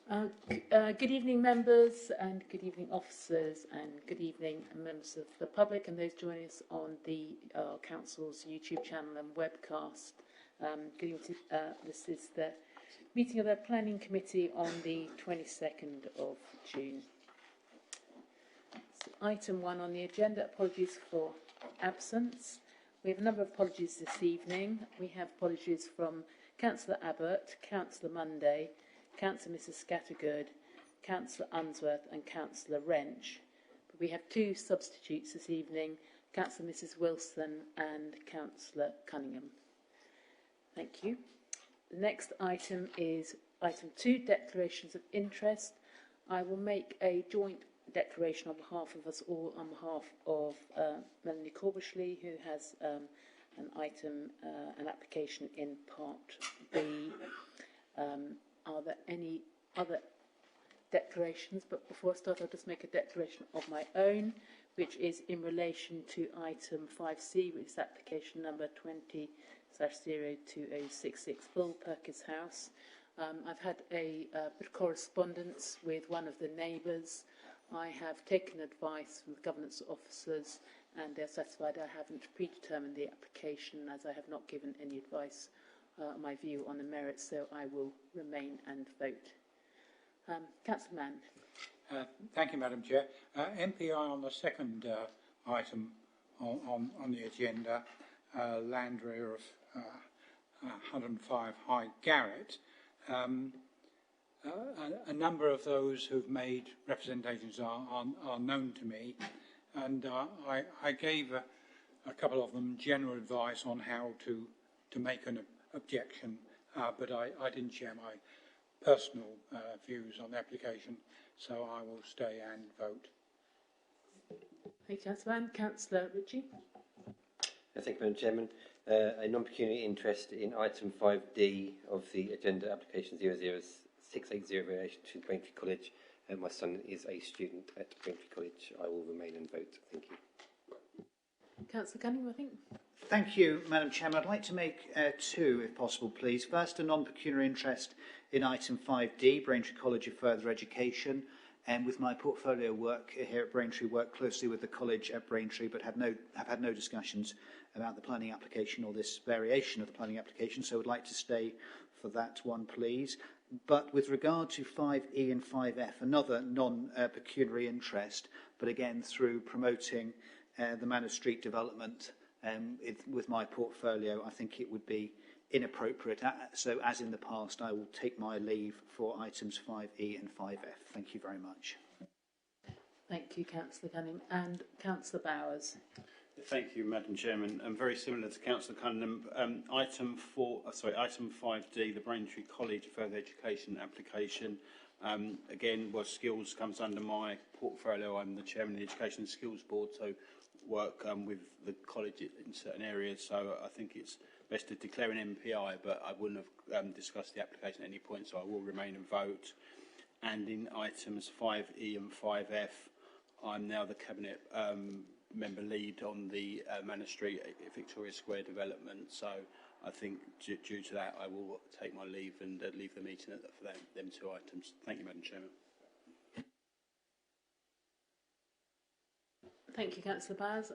Good evening, members, and good evening, officers, and good evening, members of the public and those joining us on the Council's YouTube channel and webcast. Good evening. This is the meeting of the Planning Committee on the 22nd of June. So item 1 on the agenda, apologies for absence. We have a number of apologies this evening. We have apologies from Councillor Abbott, Councillor Monday, Councillor Mrs Scattergood, Councillor Unsworth and Councillor Wrench. But we have 2 substitutes this evening, Councillor Mrs Wilson and Councillor Cunningham. Thank you. The next item is item 2, declarations of interest. I will make a joint declaration on behalf of us all, on behalf of Melanie Corbishley, who has an application in Part B. Are there any other declarations? But before I start, I'll just make a declaration of my own, which is in relation to item 5C, which is application number 20/02066 Bull Perkins House. I've had a bit of correspondence with one of the neighbours. I have taken advice from the governance officers and they're satisfied I haven't predetermined the application, as I have not given any advice my view on the merits, so I will remain and vote. Councillor Mann. Thank you, Madam Chair. MPI on the second item on the agenda, land area of 105 High Garrett. A number of those who've made representations are known to me, and I gave a couple of them general advice on how to make an objection, but I didn't share my personal views on the application, so I will stay and vote. Thank you, Councillor Mann. Councillor Ritchie. Thank you, Madam Chairman. A non-pecuniary interest in item 5D of the agenda, application 00680 in relation to Braintree College. My son is a student at Braintree College. I will remain and vote. Thank you. Councillor Cunningham, I think. Thank you, Madam Chairman. I'd like to make 2, if possible, please. First, a non-pecuniary interest in item 5D, Braintree College of Further Education. And with my portfolio work here at Braintree, work closely with the college at Braintree, but have had no discussions about the planning application or this variation of the planning application, so I would like to stay for that one, please. But with regard to 5E and 5F, another non-pecuniary interest, but again through promoting the Manor Street development with my portfolio, I think it would be inappropriate. So, as in the past, I will take my leave for items 5E and 5F. Thank you very much. Thank you, Councillor Cunningham. And Councillor Bowers. Thank you, Madam Chairman. Very similar to Councillor Cunningham, item 5D, the Braintree College Further Education application. Again, skills comes under my portfolio. I'm the chairman of the Education and Skills Board, so work with the college in certain areas. So I think it's best to declare an MPI, but I wouldn't have discussed the application at any point, so I will remain and vote. And in items 5E and 5F, I'm now the Cabinet member lead on the Manor Street Victoria Square development, so I think due to that I will take my leave and leave the meeting for them 2 items. Thank you, Madam Chairman. Thank you, Councillor Bowers.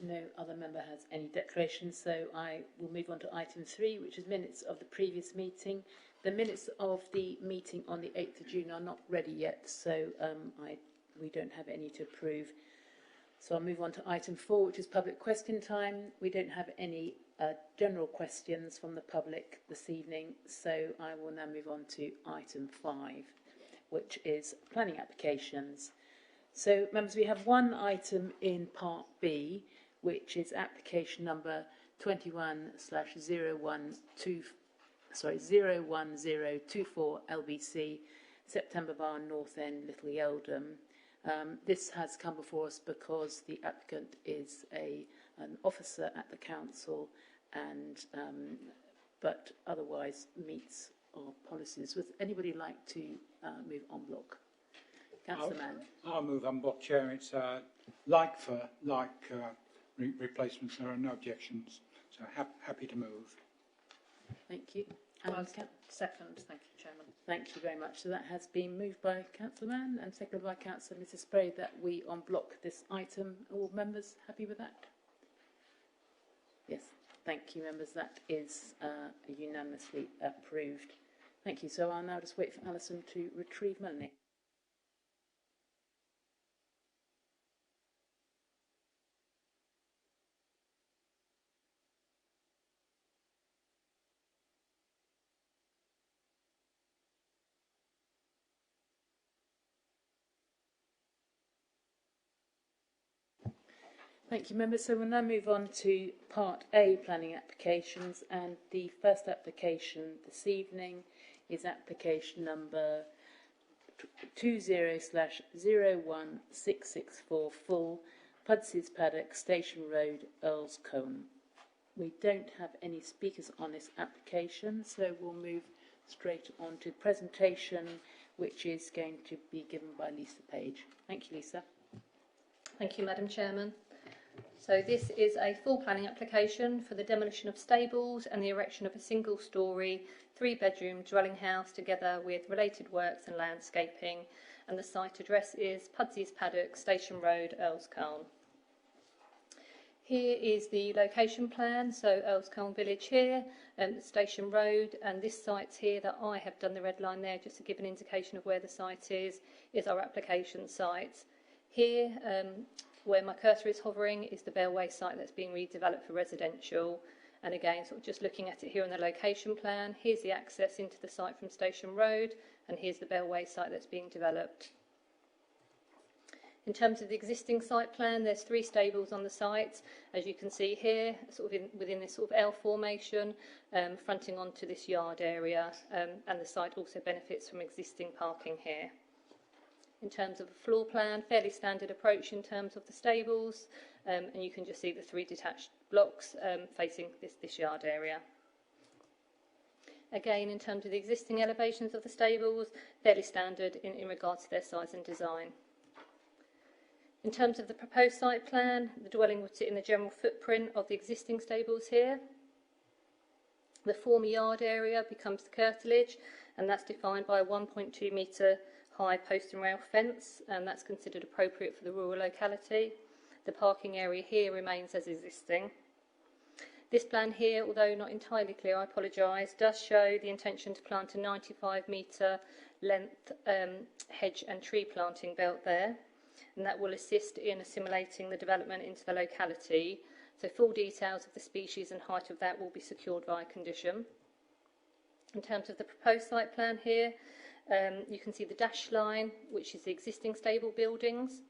No other member has any declarations, so I will move on to item 3, which is minutes of the previous meeting. The minutes of the meeting on the 8th of June are not ready yet, so we don't have any to approve. So I'll move on to item 4, which is public question time. We don't have any general questions from the public this evening, so I will now move on to item 5, which is planning applications. So, members, we have one item in Part B, which is application number 01024 LBC, September Barn, North End, Little Yeldham. This has come before us because the applicant is an officer at the council and but otherwise meets our policies. Would anybody like to move en bloc? Councillor Mann. I'll move en bloc, Chair. It's like for like replacements. There are no objections, so happy to move. Thank you. And Second, thank you, Chairman. thank you very much. So that has been moved by Councillor Mann and seconded by Councillor Mrs Spray that we en bloc this item. All members happy with that? Yes. Thank you, members. That is unanimously approved. Thank you. So I'll now just wait for Alison to retrieve Melanie. Thank you, members. So we'll now move on to Part A, planning applications, and the first application this evening is application number 20/01664 full, Pudsey's Paddock, Station Road, Earls Coombe. We don't have any speakers on this application, so we'll move straight on to the presentation, which is going to be given by Lisa Page. Thank you, Lisa. Thank you, Madam Chairman. So this is a full planning application for the demolition of stables and the erection of a single-storey, 3-bedroom dwelling house together with related works and landscaping, and the site address is Pudsey's Paddock, Station Road, Earls Coombe. Here is the location plan, so Earls Coombe Village here, Station Road, and this site here that I have done the red line there just to give an indication of where the site is our application site. Here, where my cursor is hovering, is the Bellway site that's being redeveloped for residential. And again, sort of just looking at it here on the location plan, here's the access into the site from Station Road, and here's the Bellway site that's being developed. In terms of the existing site plan, there's 3 stables on the site, as you can see here, sort of within this sort of L formation, fronting onto this yard area, and the site also benefits from existing parking here. In terms of a floor plan, fairly standard approach in terms of the stables, and you can just see the 3 detached blocks facing this yard area. Again, in terms of the existing elevations of the stables, fairly standard in regards to their size and design. In terms of the proposed site plan, the dwelling would sit in the general footprint of the existing stables here. The former yard area becomes the curtilage, and that's defined by a 1.2 metre high post and rail fence, and that's considered appropriate for the rural locality. The parking area here remains as existing. This plan here, although not entirely clear, I apologise, does show the intention to plant a 95 metre length hedge and tree planting belt there, and that will assist in assimilating the development into the locality. So full details of the species and height of that will be secured via condition. In terms of the proposed site plan here, you can see the dashed line, which is the existing stable buildings.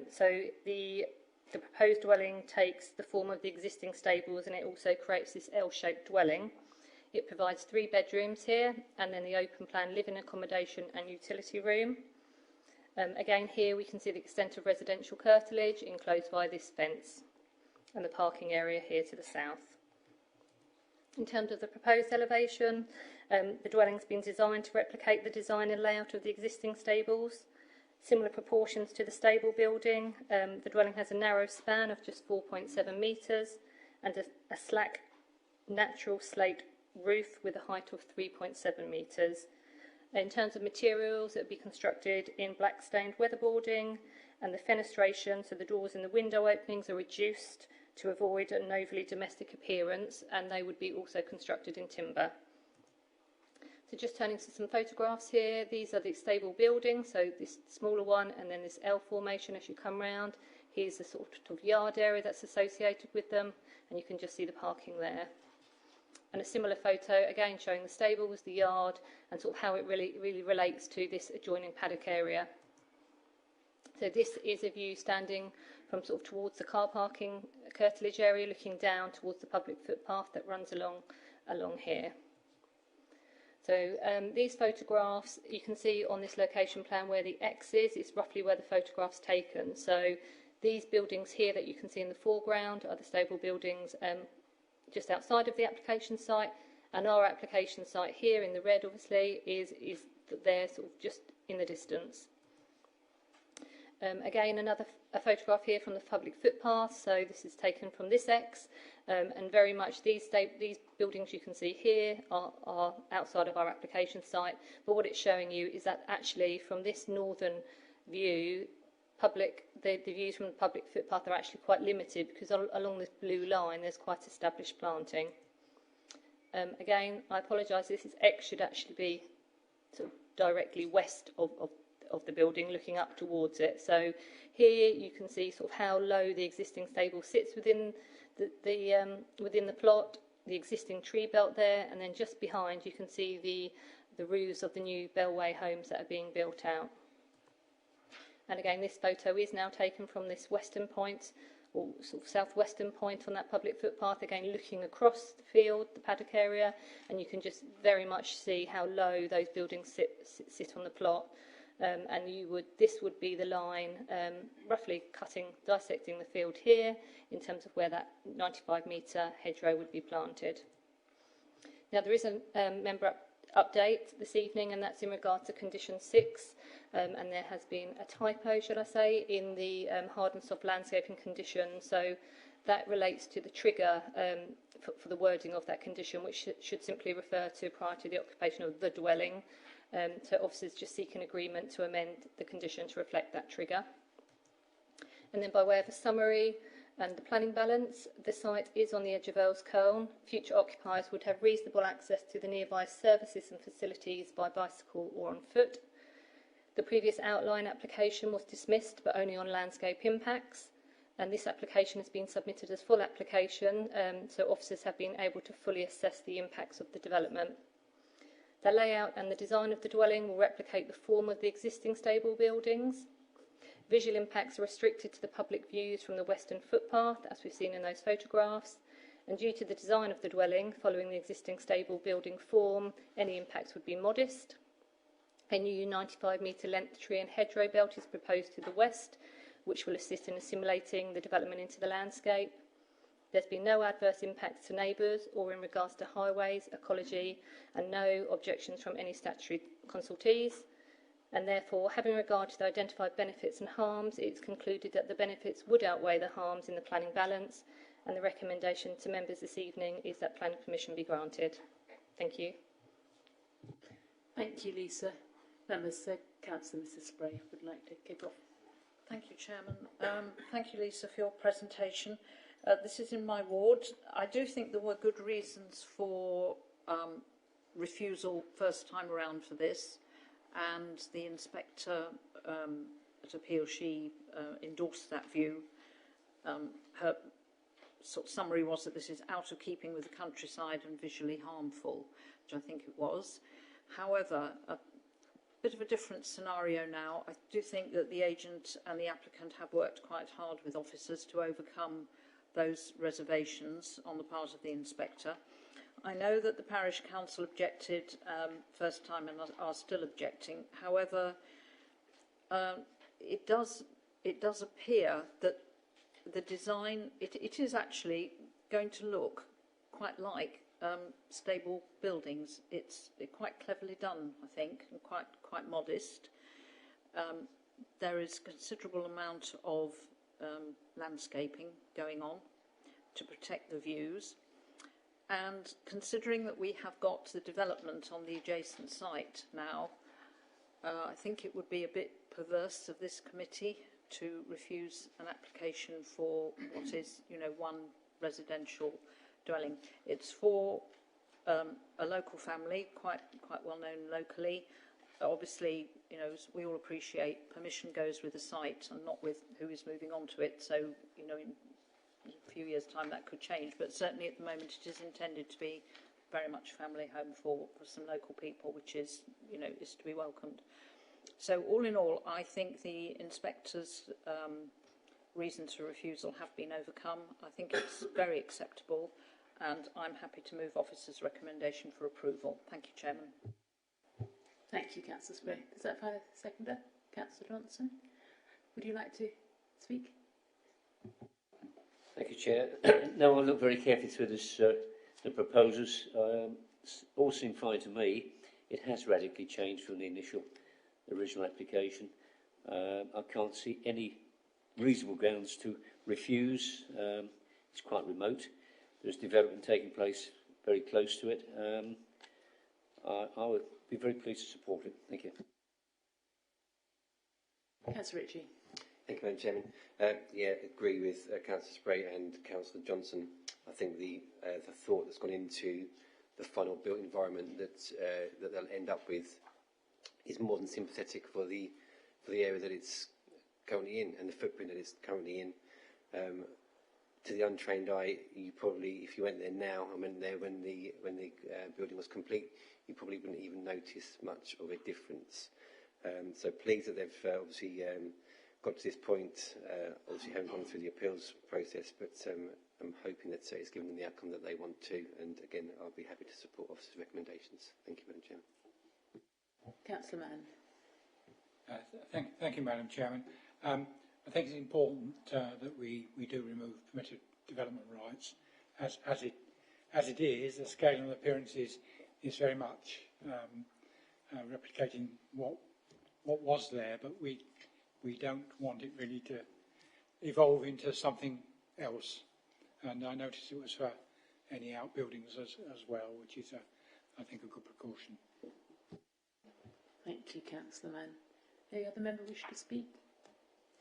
So the proposed dwelling takes the form of the existing stables, and it also creates this L-shaped dwelling. It provides 3 bedrooms here, and then the open plan living accommodation and utility room. Again, here we can see the extent of residential curtilage enclosed by this fence, and the parking area here to the south. In terms of the proposed elevation, the dwelling's been designed to replicate the design and layout of the existing stables. Similar proportions to the stable building. The dwelling has a narrow span of just 4.7 metres and a slack natural slate roof with a height of 3.7 metres. In terms of materials, it will be constructed in black stained weatherboarding, and the fenestration, so the doors and the window openings, are reduced to avoid an overly domestic appearance, and they would be also constructed in timber. So just turning to some photographs here, these are the stable buildings, so this smaller one and then this L formation as you come round. Here's the sort of yard area that's associated with them, and you can just see the parking there. And a similar photo, again showing the stables, the yard, and sort of how it really relates to this adjoining paddock area. So this is a view standing from sort of towards the car parking curtilage area, looking down towards the public footpath that runs along here. So these photographs, you can see on this location plan where the X is roughly where the photograph's taken. So these buildings here that you can see in the foreground are the stable buildings just outside of the application site, and our application site here in the red obviously is there sort of just in the distance. Again, a photograph here from the public footpath, so this is taken from this X, And very much these buildings you can see here are outside of our application site, but what it's showing you is that actually from this northern view, the views from the public footpath are actually quite limited, because along this blue line there's quite established planting. Again, I apologise, this X should actually be sort of directly west of the building, looking up towards it. So here you can see sort of how low the existing stable sits within the plot, the existing tree belt there, and then just behind you can see the roofs of the new Bellway homes that are being built out. And again, this photo is now taken from this western point, or sort of southwestern point on that public footpath, again looking across the field, the paddock area, and you can just very much see how low those buildings sit on the plot. And this would be the line roughly dissecting the field here in terms of where that 95-metre hedgerow would be planted. Now there is a member update this evening, and that's in regard to condition 6, and there has been a typo, shall I say, in the hard and soft landscaping condition. So that relates to the trigger for the wording of that condition, which should simply refer to prior to the occupation of the dwelling. So officers just seek an agreement to amend the condition to reflect that trigger. And then by way of a summary and the planning balance, the site is on the edge of Earl's Colne. Future occupiers would have reasonable access to the nearby services and facilities by bicycle or on foot. The previous outline application was dismissed, but only on landscape impacts. And this application has been submitted as full application, so officers have been able to fully assess the impacts of the development. The layout and the design of the dwelling will replicate the form of the existing stable buildings. Visual impacts are restricted to the public views from the western footpath, as we've seen in those photographs. And due to the design of the dwelling, following the existing stable building form, any impacts would be modest. A new 95-metre length tree and hedgerow belt is proposed to the west, which will assist in assimilating the development into the landscape. There's been no adverse impacts to neighbours or in regards to highways, ecology, and no objections from any statutory consultees. And therefore, having regard to the identified benefits and harms, it's concluded that the benefits would outweigh the harms in the planning balance, and the recommendation to members this evening is that planning permission be granted. Thank you. Thank you, Lisa. Members, Councillor Mrs Spray would like to kick off. Thank you, Chairman. Thank you, Lisa, for your presentation. This is in my ward. I do think there were good reasons for refusal first time around for this, and the inspector at appeal, she endorsed that view. Her sort of summary was that this is out of keeping with the countryside and visually harmful, which I think it was. However, a bit of a different scenario now. I do think that the agent and the applicant have worked quite hard with officers to overcome those reservations on the part of the inspector. I know that the parish council objected first time and are still objecting. However, it does appear that the design, it is actually going to look quite like stable buildings. It's quite cleverly done, I think, and quite modest. There is a considerable amount of landscaping going on to protect the views, and considering that we have got the development on the adjacent site now, I think it would be a bit perverse of this committee to refuse an application for what is, one residential dwelling. It's for a local family, quite well known locally. Obviously, as we all appreciate, permission goes with the site and not with who is moving onto it. So, in a few years' time that could change. But certainly at the moment it is intended to be very much a family home for some local people, which is, is to be welcomed. So all in all, I think the inspector's reasons for refusal have been overcome. I think it's very acceptable, and I'm happy to move officer's recommendation for approval. Thank you, Chairman. Thank you, Councillor Spray. Does that find a seconder? Councillor Johnson, would you like to speak? Thank you, Chair. No, I look very carefully through this, the proposals. All seem fine to me. It has radically changed from the original application. I can't see any reasonable grounds to refuse. It's quite remote. there's development taking place very close to it. I would be very pleased to support it. Thank you. Councillor Ritchie. Thank you, Madam Chairman. Yeah, agree with Councillor Spray and Councillor Johnson. I think the thought that's gone into the final built environment that they'll end up with is more than sympathetic for the area that it's currently in and the footprint that it's currently in. To the untrained eye, you probably, if you went there now and went there when the building was complete, you probably wouldn't even notice much of a difference. So pleased that they've obviously got to this point. Obviously haven't gone through the appeals process, but I'm hoping that it's given them the outcome that they want to. And again, I'll be happy to support officers' recommendations. Thank you, Madam Chairman. Councillor Mann. Thank you, Madam Chairman. I think it's important that we do remove permitted development rights. As it is, the scale and appearance is very much replicating what was there, but we don't want it really to evolve into something else. And I noticed it was for any outbuildings as well, which is, I think, a good precaution. Thank you, Councillor Mann. Any other member wish to speak?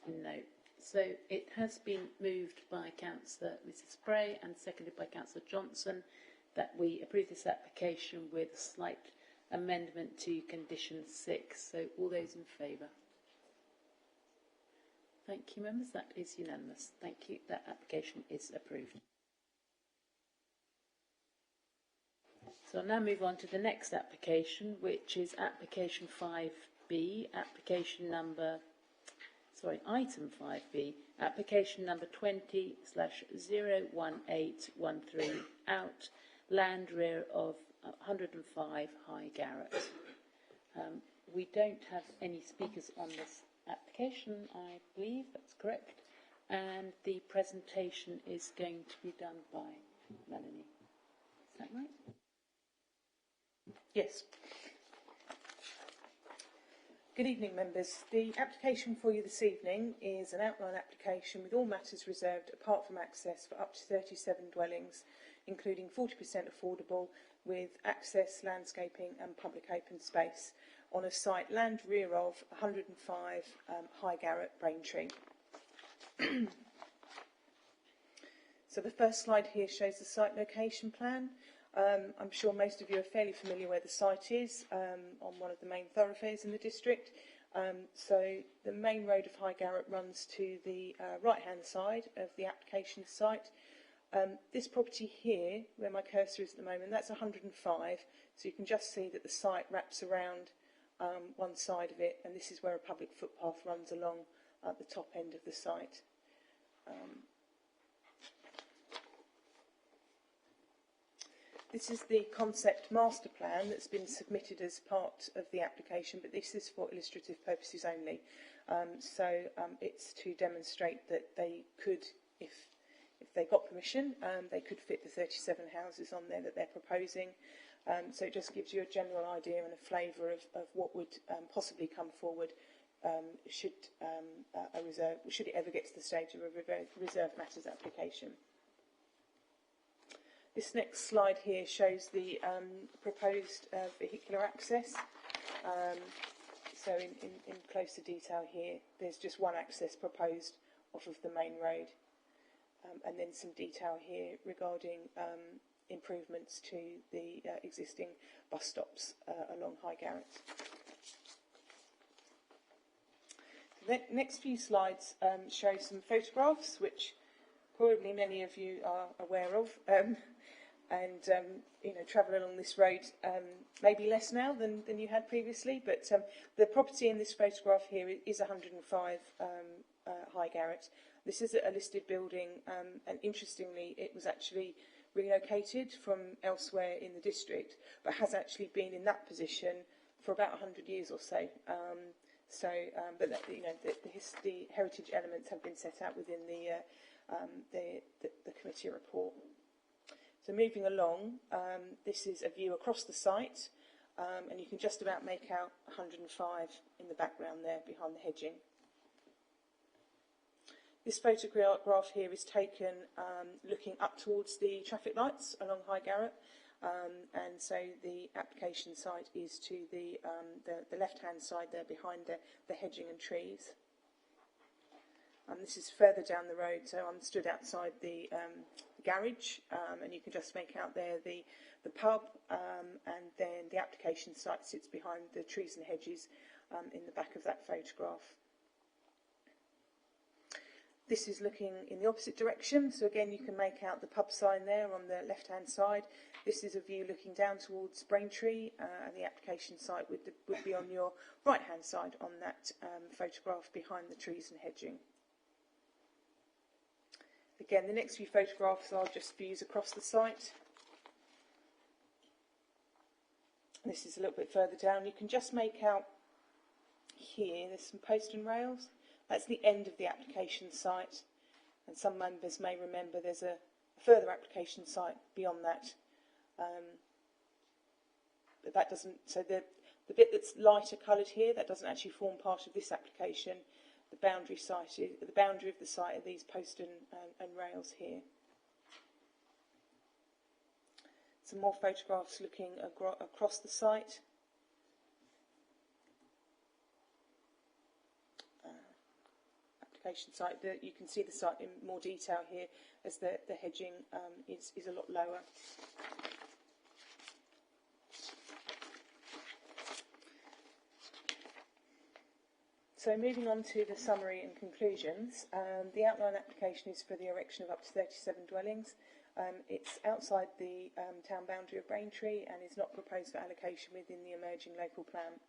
No. So it has been moved by Councillor Mrs Spray and seconded by Councillor Johnson that we approve this application with a slight amendment to condition 6. So all those in favour? Thank you, members. That is unanimous. Thank you. That application is approved. So I'll now move on to the next application, which is application 5B, item 5B, application number 20/01813, out land rear of 105 High Garrett. We don't have any speakers on this application, I believe, that's correct, and the presentation is going to be done by Melanie. Is that right? Yes. Good evening, members. The application for you this evening is an outline application with all matters reserved apart from access for up to 37 dwellings, including 40% affordable with access, landscaping and public open space on a site land rear of 105 High Garrett, Braintree. So the first slide here shows the site location plan. I'm sure most of you are fairly familiar where the site is, on one of the main thoroughfares in the district. So the main road of High Garrett runs to the right-hand side of the application site. This property here, where my cursor is at the moment, that's 105. So you can just see that the site wraps around one side of it, and this is where a public footpath runs along at the top end of the site. This is the concept master plan that's been submitted as part of the application, but this is for illustrative purposes only. It's to demonstrate that they could, if they got permission, they could fit the 37 houses on there that they're proposing. So it just gives you a general idea and a flavour of what would possibly come forward should it ever get to the stage of a reserved matters application. This next slide here shows the proposed vehicular access. So in closer detail here, there's just one access proposed off of the main road, and then some detail here regarding improvements to the existing bus stops along High Garrett. The next few slides show some photographs, which probably many of you are aware of. Travel along this road maybe less now than you had previously, but the property in this photograph here is 105 High Garrett. This is a listed building, and interestingly, it was actually relocated from elsewhere in the district, but has actually been in that position for about 100 years or so. The heritage elements have been set out within the committee report. So moving along, this is a view across the site, and you can just about make out 105 in the background there behind the hedging. This photograph here is taken looking up towards the traffic lights along High Garrett, and so the application site is to the left-hand side there behind the hedging and trees. This is further down the road, so I'm stood outside the garage, and you can just make out there the pub, and then the application site sits behind the trees and hedges in the back of that photograph. This is looking in the opposite direction, so again you can make out the pub sign there on the left-hand side. This is a view looking down towards Braintree, and the application site would be on your right-hand side on that photograph behind the trees and hedging. Again, the next few photographs are just views across the site. This is a little bit further down. You can just make out here, there's some post and rails. That's the end of the application site, and some members may remember there's a further application site beyond that. But that doesn't, so the bit that's lighter coloured here, that doesn't actually form part of this application. The boundary of the site are these post and rails here. Some more photographs looking across the site. Application site, you can see the site in more detail here as the hedging is a lot lower. So moving on to the summary and conclusions, the outline application is for the erection of up to 37 dwellings. It's outside the town boundary of Braintree and is not proposed for allocation within the emerging local plan.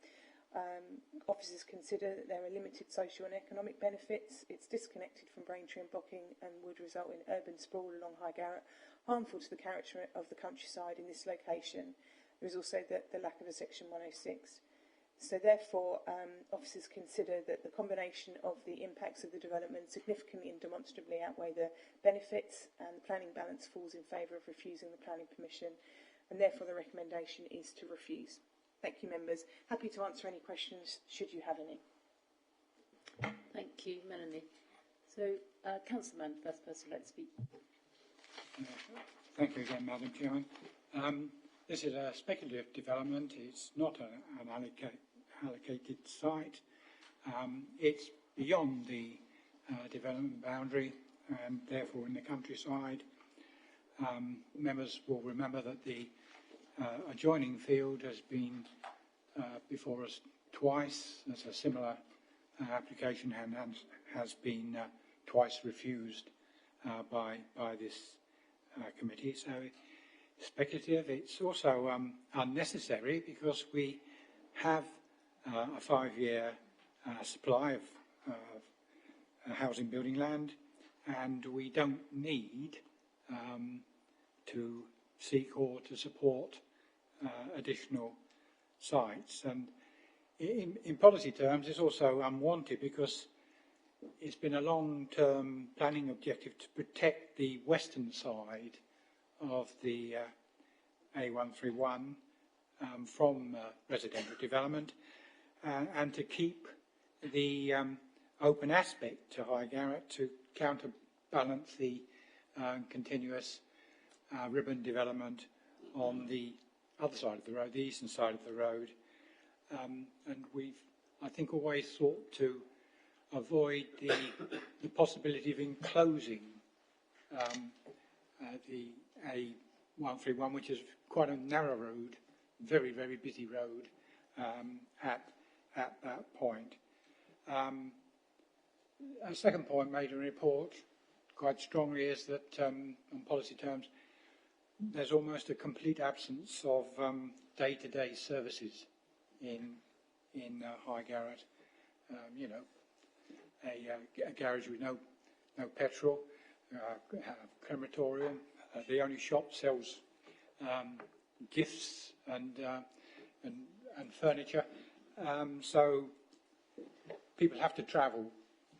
Officers consider that there are limited social and economic benefits. It's disconnected from Braintree and Bocking and would result in urban sprawl along High Garrett, harmful to the character of the countryside in this location. There is also the lack of a section 106. So therefore, officers consider that the combination of the impacts of the development significantly and demonstrably outweigh the benefits, and the planning balance falls in favour of refusing the planning permission, and therefore the recommendation is to refuse. Thank you, members. Happy to answer any questions, should you have any. Thank you, Melanie. So, Councillor Mann, first person, let's speak. Thank you again, Madam Chairman. This is a speculative development. It's not an allocated site. It's beyond the development boundary and therefore in the countryside. Members will remember that the adjoining field has been before us twice. There's a similar application and has been twice refused by this committee. So speculative. It's also unnecessary because we have a 5-year supply of housing building land, and we don't need to seek or to support additional sites. And in policy terms, it's also unwanted because it's been a long-term planning objective to protect the western side of the A131 from residential development, and to keep the open aspect to High Garrett to counterbalance the continuous ribbon development on the other side of the road, the eastern side of the road. And we've, I think, always sought to avoid the possibility of enclosing the A131, which is quite a narrow road, very, very busy road at that point. A second point made in the report quite strongly is that, on policy terms, there's almost a complete absence of day-to-day services in High Garrett. A garage with no petrol, crematorium. The only shop sells gifts and furniture. So people have to travel,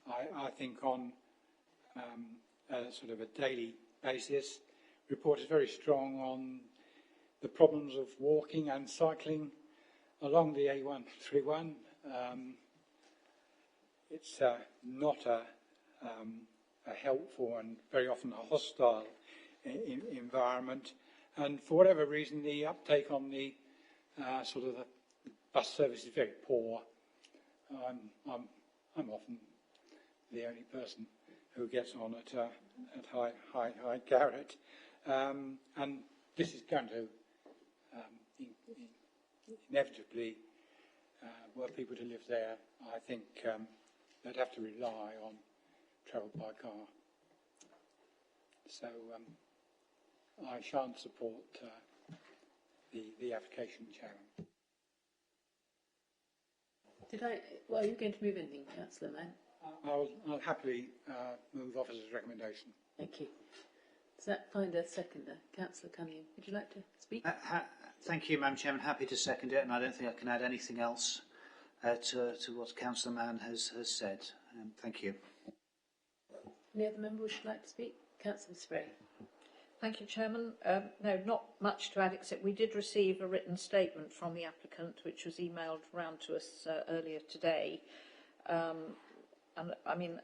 I think, on a sort of a daily basis. Report is very strong on the problems of walking and cycling along the A131. It's not a helpful and very often a hostile environment. And for whatever reason, the uptake on the sort of the bus service is very poor. I'm often the only person who gets on at High Garrett, and this is going to inevitably, were people to live there, I think they'd have to rely on travel by car. So I shan't support the application, Chairman. Well, are you going to move anything, Councillor Mann? I'll happily move officer's recommendation. Thank you. Does that find a seconder? Councillor Cunningham, would you like to speak? Thank you, Madam Chairman. Happy to second it, and I don't think I can add anything else to what Councillor Mann has said. Thank you. Any other member would like to speak? Councillor Spray. Thank you, Chairman. No, not much to add, except we did receive a written statement from the applicant, which was emailed round to us earlier today. And I mean,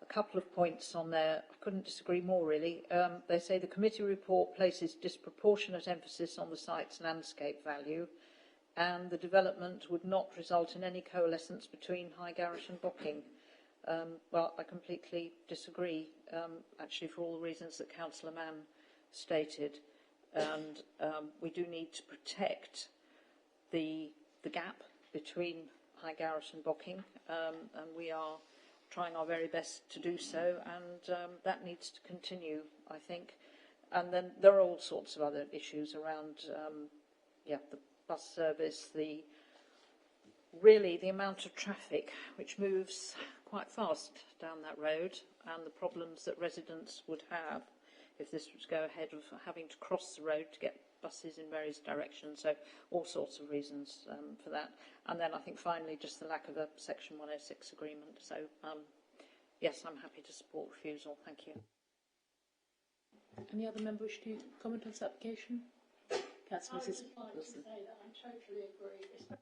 a couple of points on there. I couldn't disagree more, really. They say the committee report places disproportionate emphasis on the site's landscape value, and the development would not result in any coalescence between High Garrett and Bocking. Well, I completely disagree, actually, for all the reasons that Councillor Mann stated. And we do need to protect the gap between High Garrett and Bocking, and we are trying our very best to do so, and that needs to continue, I think. And then there are all sorts of other issues around, the bus service, really the amount of traffic which moves quite fast down that road, and the problems that residents would have if this was to go ahead of having to cross the road to get buses in various directions. So all sorts of reasons for that. And then I think finally just the lack of a Section 106 agreement. So yes, I'm happy to support refusal. Thank you. Any other member wish to comment on this application? Councillor Mrs. I would just like to say that I totally agree.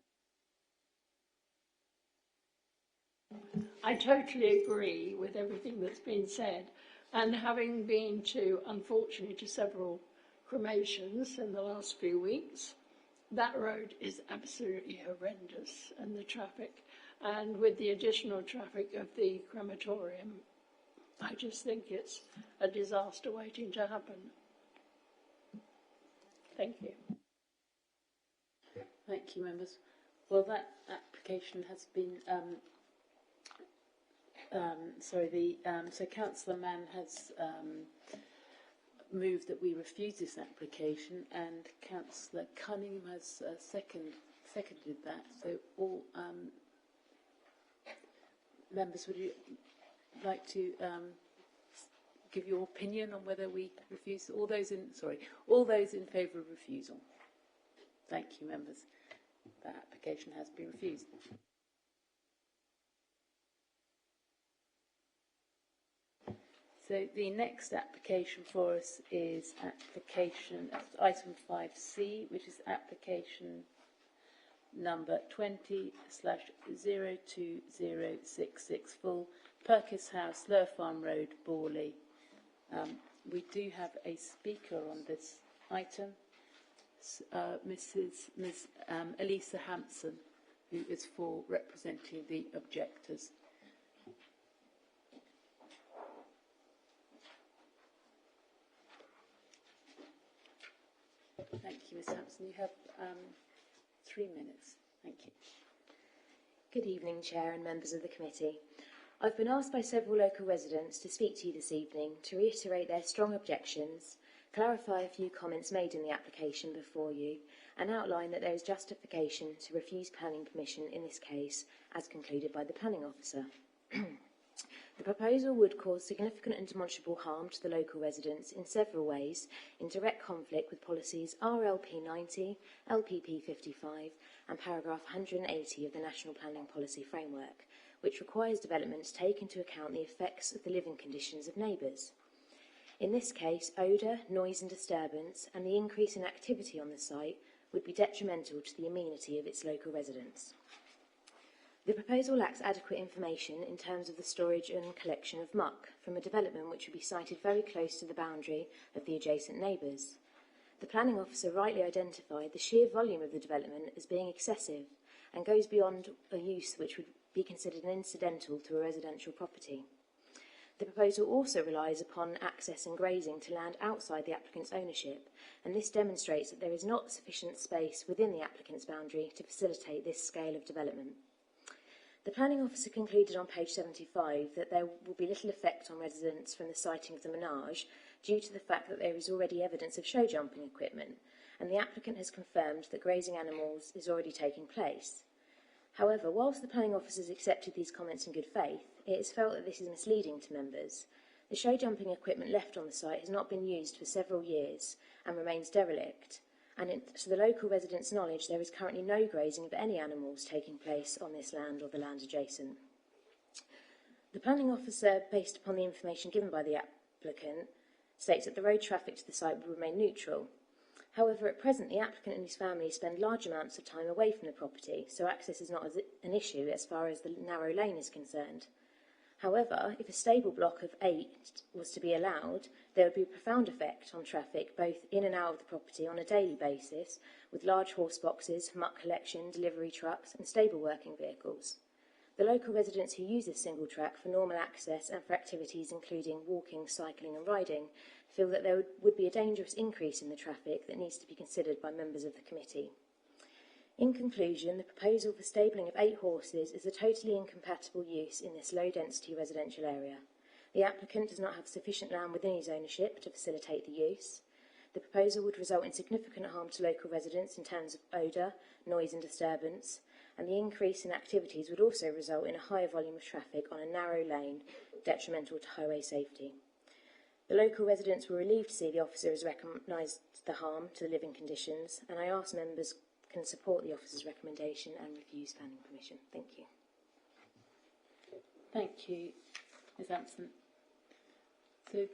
I totally agree with everything that's been said, and having been unfortunately, to several cremations in the last few weeks, that road is absolutely horrendous, and the traffic, and with the additional traffic of the crematorium, I just think it's a disaster waiting to happen. Thank you. Thank you, members. Well, that application has been so Councillor Mann has moved that we refuse this application, and Councillor Cunningham has seconded that. So all members, would you like to give your opinion on whether we refuse? All those in favour of refusal. Thank you, members. That application has been refused. So the next application for us is item 5C, which is application number 20/02066 full, Perkins House, Lower Farm Road, Borley. We do have a speaker on this item, Ms. Elisa Hampson, who is for representing the objectors. Thank you, Ms. Hampson. You have 3 minutes. Thank you. Good evening, Chair and members of the committee. I've been asked by several local residents to speak to you this evening to reiterate their strong objections, clarify a few comments made in the application before you, and outline that there is justification to refuse planning permission in this case, as concluded by the planning officer. The proposal would cause significant and demonstrable harm to the local residents in several ways, in direct conflict with policies RLP 90, LPP 55 and paragraph 180 of the National Planning Policy Framework, which requires development to take into account the effects of the living conditions of neighbours. In this case, odour, noise and disturbance and the increase in activity on the site would be detrimental to the amenity of its local residents. The proposal lacks adequate information in terms of the storage and collection of muck from a development which would be sited very close to the boundary of the adjacent neighbours. The planning officer rightly identified the sheer volume of the development as being excessive and goes beyond a use which would be considered an incidental to a residential property. The proposal also relies upon access and grazing to land outside the applicant's ownership, and this demonstrates that there is not sufficient space within the applicant's boundary to facilitate this scale of development. The planning officer concluded on page 75 that there will be little effect on residents from the siting of the menage due to the fact that there is already evidence of show jumping equipment, and the applicant has confirmed that grazing animals is already taking place. However, whilst the planning officers accepted these comments in good faith, it is felt that this is misleading to members. The show jumping equipment left on the site has not been used for several years and remains derelict, and to the local residents' knowledge, there is currently no grazing of any animals taking place on this land or the land adjacent. The planning officer, based upon the information given by the applicant, states that the road traffic to the site will remain neutral. However, at present, the applicant and his family spend large amounts of time away from the property, so access is not an issue as far as the narrow lane is concerned. However, if a stable block of 8 was to be allowed, there would be a profound effect on traffic both in and out of the property on a daily basis, with large horse boxes, muck collection, delivery trucks and stable working vehicles. The local residents who use this single track for normal access and for activities including walking, cycling and riding feel that there would be a dangerous increase in the traffic that needs to be considered by members of the committee. In conclusion, the proposal for stabling of 8 horses is a totally incompatible use in this low-density residential area. The applicant does not have sufficient land within his ownership to facilitate the use. The proposal would result in significant harm to local residents in terms of odour, noise and disturbance, and the increase in activities would also result in a higher volume of traffic on a narrow lane, detrimental to highway safety. The local residents were relieved to see the officer has recognised the harm to the living conditions, and I ask members can support the officer's recommendation and refuse planning permission. Thank you. Thank you, Ms Ampson. So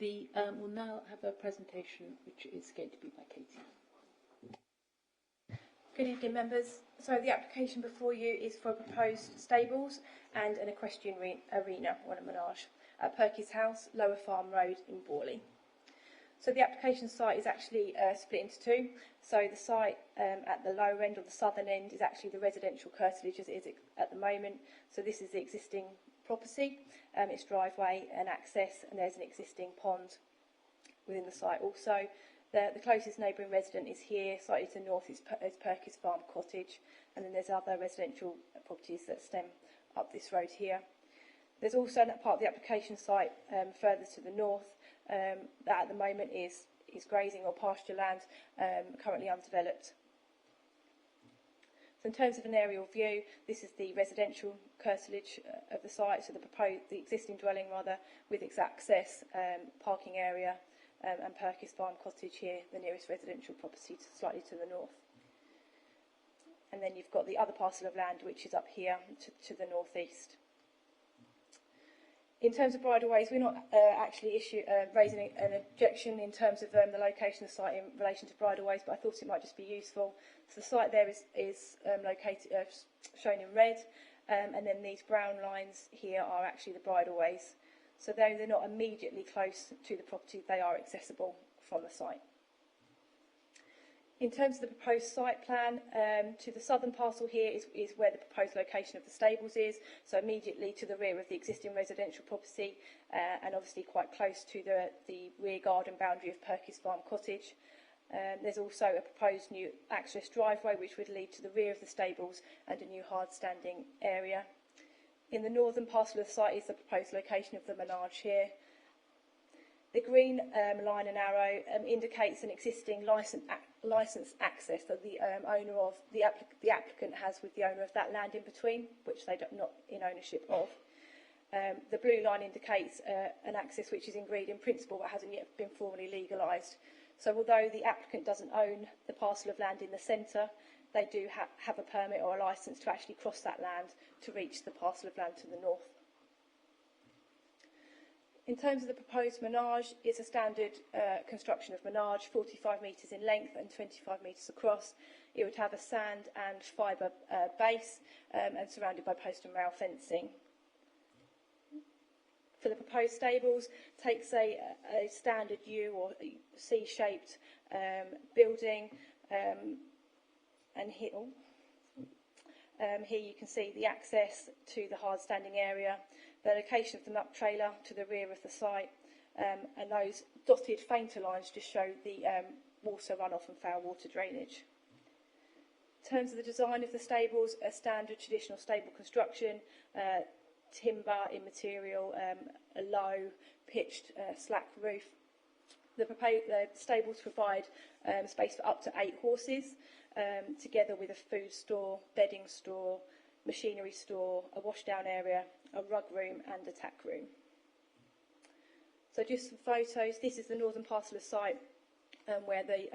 we'll now have a presentation which is going to be by Katie. Good evening, members. So the application before you is for proposed stables and an equestrian arena or a menage at Perky's House, Lower Farm Road in Borley. So the application site is actually split into 2. So the site at the lower end or the southern end is actually the residential curtilage as it is at the moment. So this is the existing property, its driveway and access, and there's an existing pond within the site also. The closest neighbouring resident is here, slightly to the north is Perky's Farm Cottage, and then there's other residential properties that stem up this road here. There's also that part of the application site further to the north that at the moment is grazing or pasture land, currently undeveloped. So in terms of an aerial view, this is the residential curtilage of the site, so the existing dwelling with its access, parking area, and Perky's Farm Cottage here, the nearest residential property slightly to the north. And then you've got the other parcel of land which is up here to the northeast. In terms of bridleways, we're not actually raising an objection in terms of the location of the site in relation to bridleways, but I thought it might just be useful. So the site there is located, shown in red, and then these brown lines here are actually the bridleways. So though they're not immediately close to the property, they are accessible from the site. In terms of the proposed site plan, to the southern parcel here is where the proposed location of the stables is, so immediately to the rear of the existing residential property, and obviously quite close to the rear garden boundary of Perky's Farm Cottage. There's also a proposed new access driveway which would lead to the rear of the stables and a new hard standing area. In the northern parcel of the site is the proposed location of the menage here. The green line and arrow indicates an existing licensed access that the applicant has with the owner of that land in between, which they're not in ownership of. The blue line indicates an access which is agreed in principle but hasn't yet been formally legalised. So although the applicant doesn't own the parcel of land in the centre, they do have a permit or a licence to actually cross that land to reach the parcel of land to the north. In terms of the proposed menage, it's a standard construction of menage, 45 metres in length and 25 metres across. It would have a sand and fibre base and surrounded by post and rail fencing. For the proposed stables, takes a standard U or C-shaped building, and here you can see the access to the hard standing area, the location of the muck trailer to the rear of the site, and those dotted fainter lines just show the water runoff and foul water drainage. In terms of the design of the stables, a standard traditional stable construction, timber in material, a low pitched slack roof. The stables provide space for up to 8 horses, together with a food store, bedding store, machinery store, a washdown area, a rug room and a tack room. So just some photos. This is the northern parcel of site where the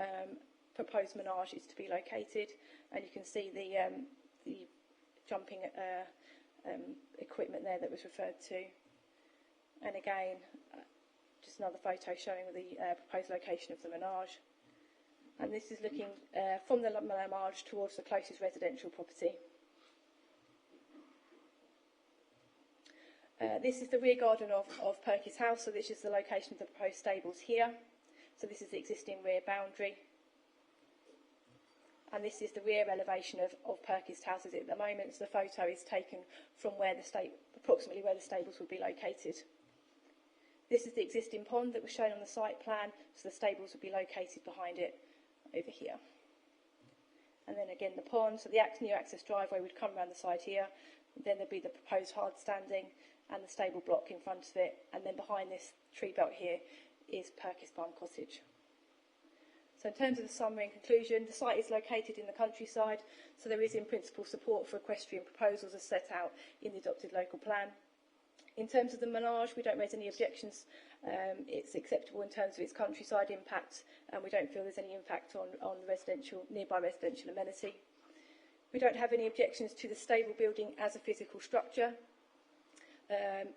proposed menage is to be located, and you can see the jumping equipment there that was referred to. And again, just another photo showing the proposed location of the menage. And this is looking from the menage towards the closest residential property. This is the rear garden of Perkins House, so this is the location of the proposed stables here. So this is the existing rear boundary. And this is the rear elevation of Perkins House as it at the moment. So the photo is taken from where approximately where the stables would be located. This is the existing pond that was shown on the site plan, so the stables would be located behind it over here. And then again the pond, so the new access driveway would come around the side here, then there'd be the proposed hard standing and the stable block in front of it, and then behind this tree belt here is Perkins Farm Cottage. So in terms of the summary and conclusion, the site is located in the countryside, so there is in principle support for equestrian proposals as set out in the adopted local plan. In terms of the menage, we don't raise any objections. It's acceptable in terms of its countryside impact, and we don't feel there's any impact on nearby residential amenity. We don't have any objections to the stable building as a physical structure.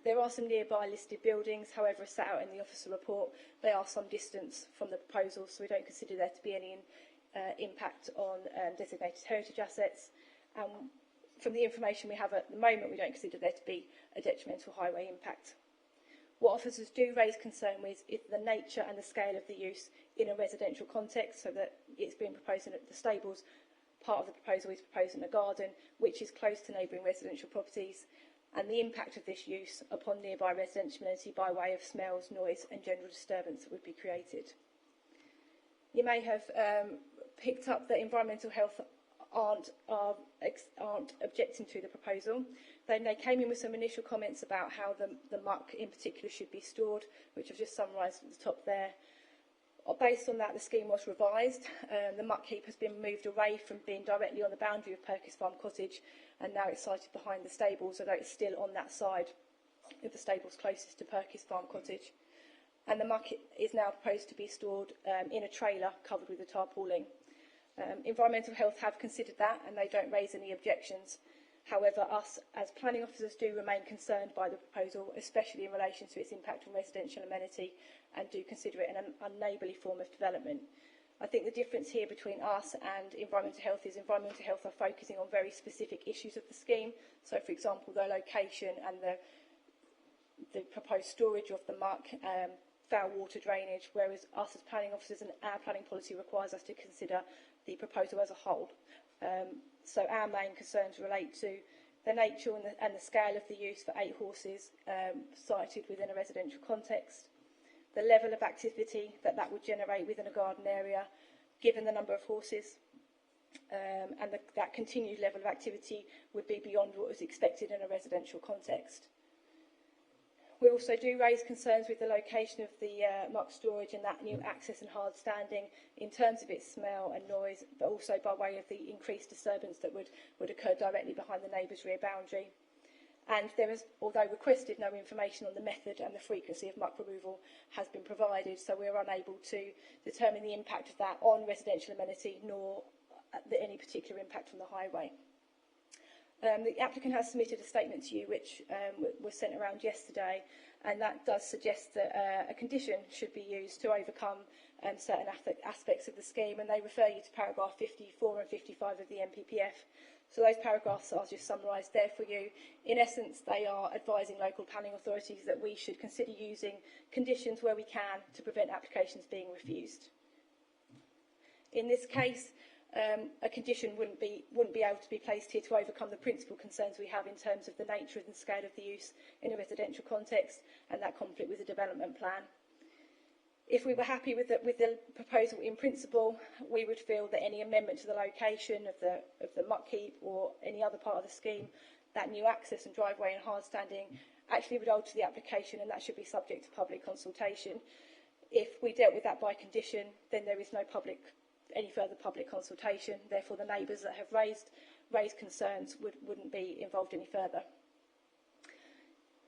There are some nearby listed buildings, however, as set out in the officer report, they are some distance from the proposal, so we don't consider there to be any impact on designated heritage assets. From the information we have at the moment, we don't consider there to be a detrimental highway impact. What officers do raise concern with is the nature and the scale of the use in a residential context, so that it's being proposed in the stables. Part of the proposal is proposed in a garden, which is close to neighbouring residential properties, and the impact of this use upon nearby residential amenity by way of smells, noise and general disturbance that would be created. You may have picked up that environmental health aren't objecting to the proposal. They came in with some initial comments about how the muck in particular should be stored, which I've just summarised at the top there. Based on that, the scheme was revised. The muck heap has been moved away from being directly on the boundary of Perkins Farm Cottage, and now it's sited behind the stables, although it's still on that side of the stables closest to Perkins Farm Cottage. And the muck is now proposed to be stored in a trailer covered with a tarpaulin. Environmental Health have considered that, and they don't raise any objections. However, us as planning officers do remain concerned by the proposal, especially in relation to its impact on residential amenity, and do consider it an unneighbourly form of development. I think the difference here between us and Environmental Health is Environmental Health are focusing on very specific issues of the scheme. So, for example, the location and the proposed storage of the muck, foul water drainage, whereas us as planning officers and our planning policy requires us to consider the proposal as a whole. So our main concerns relate to the nature and the scale of the use for 8 horses sited within a residential context, the level of activity that would generate within a garden area, given the number of horses, and that continued level of activity would be beyond what was expected in a residential context. We also do raise concerns with the location of the muck storage and that new access and hard standing in terms of its smell and noise, but also by way of the increased disturbance that would occur directly behind the neighbour's rear boundary. And there is, although requested, no information on the method and the frequency of muck removal has been provided, so we are unable to determine the impact of that on residential amenity, nor any particular impact on the highway. The applicant has submitted a statement to you which was sent around yesterday, and that does suggest that a condition should be used to overcome certain aspects of the scheme, and they refer you to paragraph 54 and 55 of the NPPF. So those paragraphs are just summarised there for you. In essence, they are advising local planning authorities that we should consider using conditions where we can to prevent applications being refused. In this case, a condition wouldn't be able to be placed here to overcome the principal concerns we have in terms of the nature and scale of the use in a residential context and that conflict with the development plan. If we were happy with the proposal in principle, we would feel that any amendment to the location of the muck heap or any other part of the scheme, that new access and driveway and hard standing, actually would alter the application, and that should be subject to public consultation. If we dealt with that by condition, then there is no any further public consultation. Therefore, the neighbours that have raised concerns wouldn't be involved any further.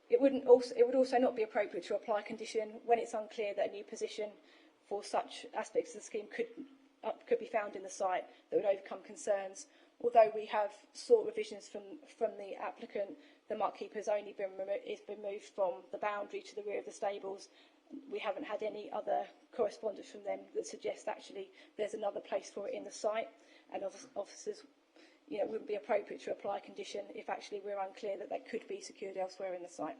It would also not be appropriate to apply a condition when it's unclear that a new position for such aspects of the scheme could be found in the site that would overcome concerns. Although we have sought revisions from the applicant, the muck heap has only been moved from the boundary to the rear of the stables. We haven't had any other correspondence from them that suggests actually there's another place for it in the site, and officers, it wouldn't be appropriate to apply a condition if actually we're unclear that they could be secured elsewhere in the site.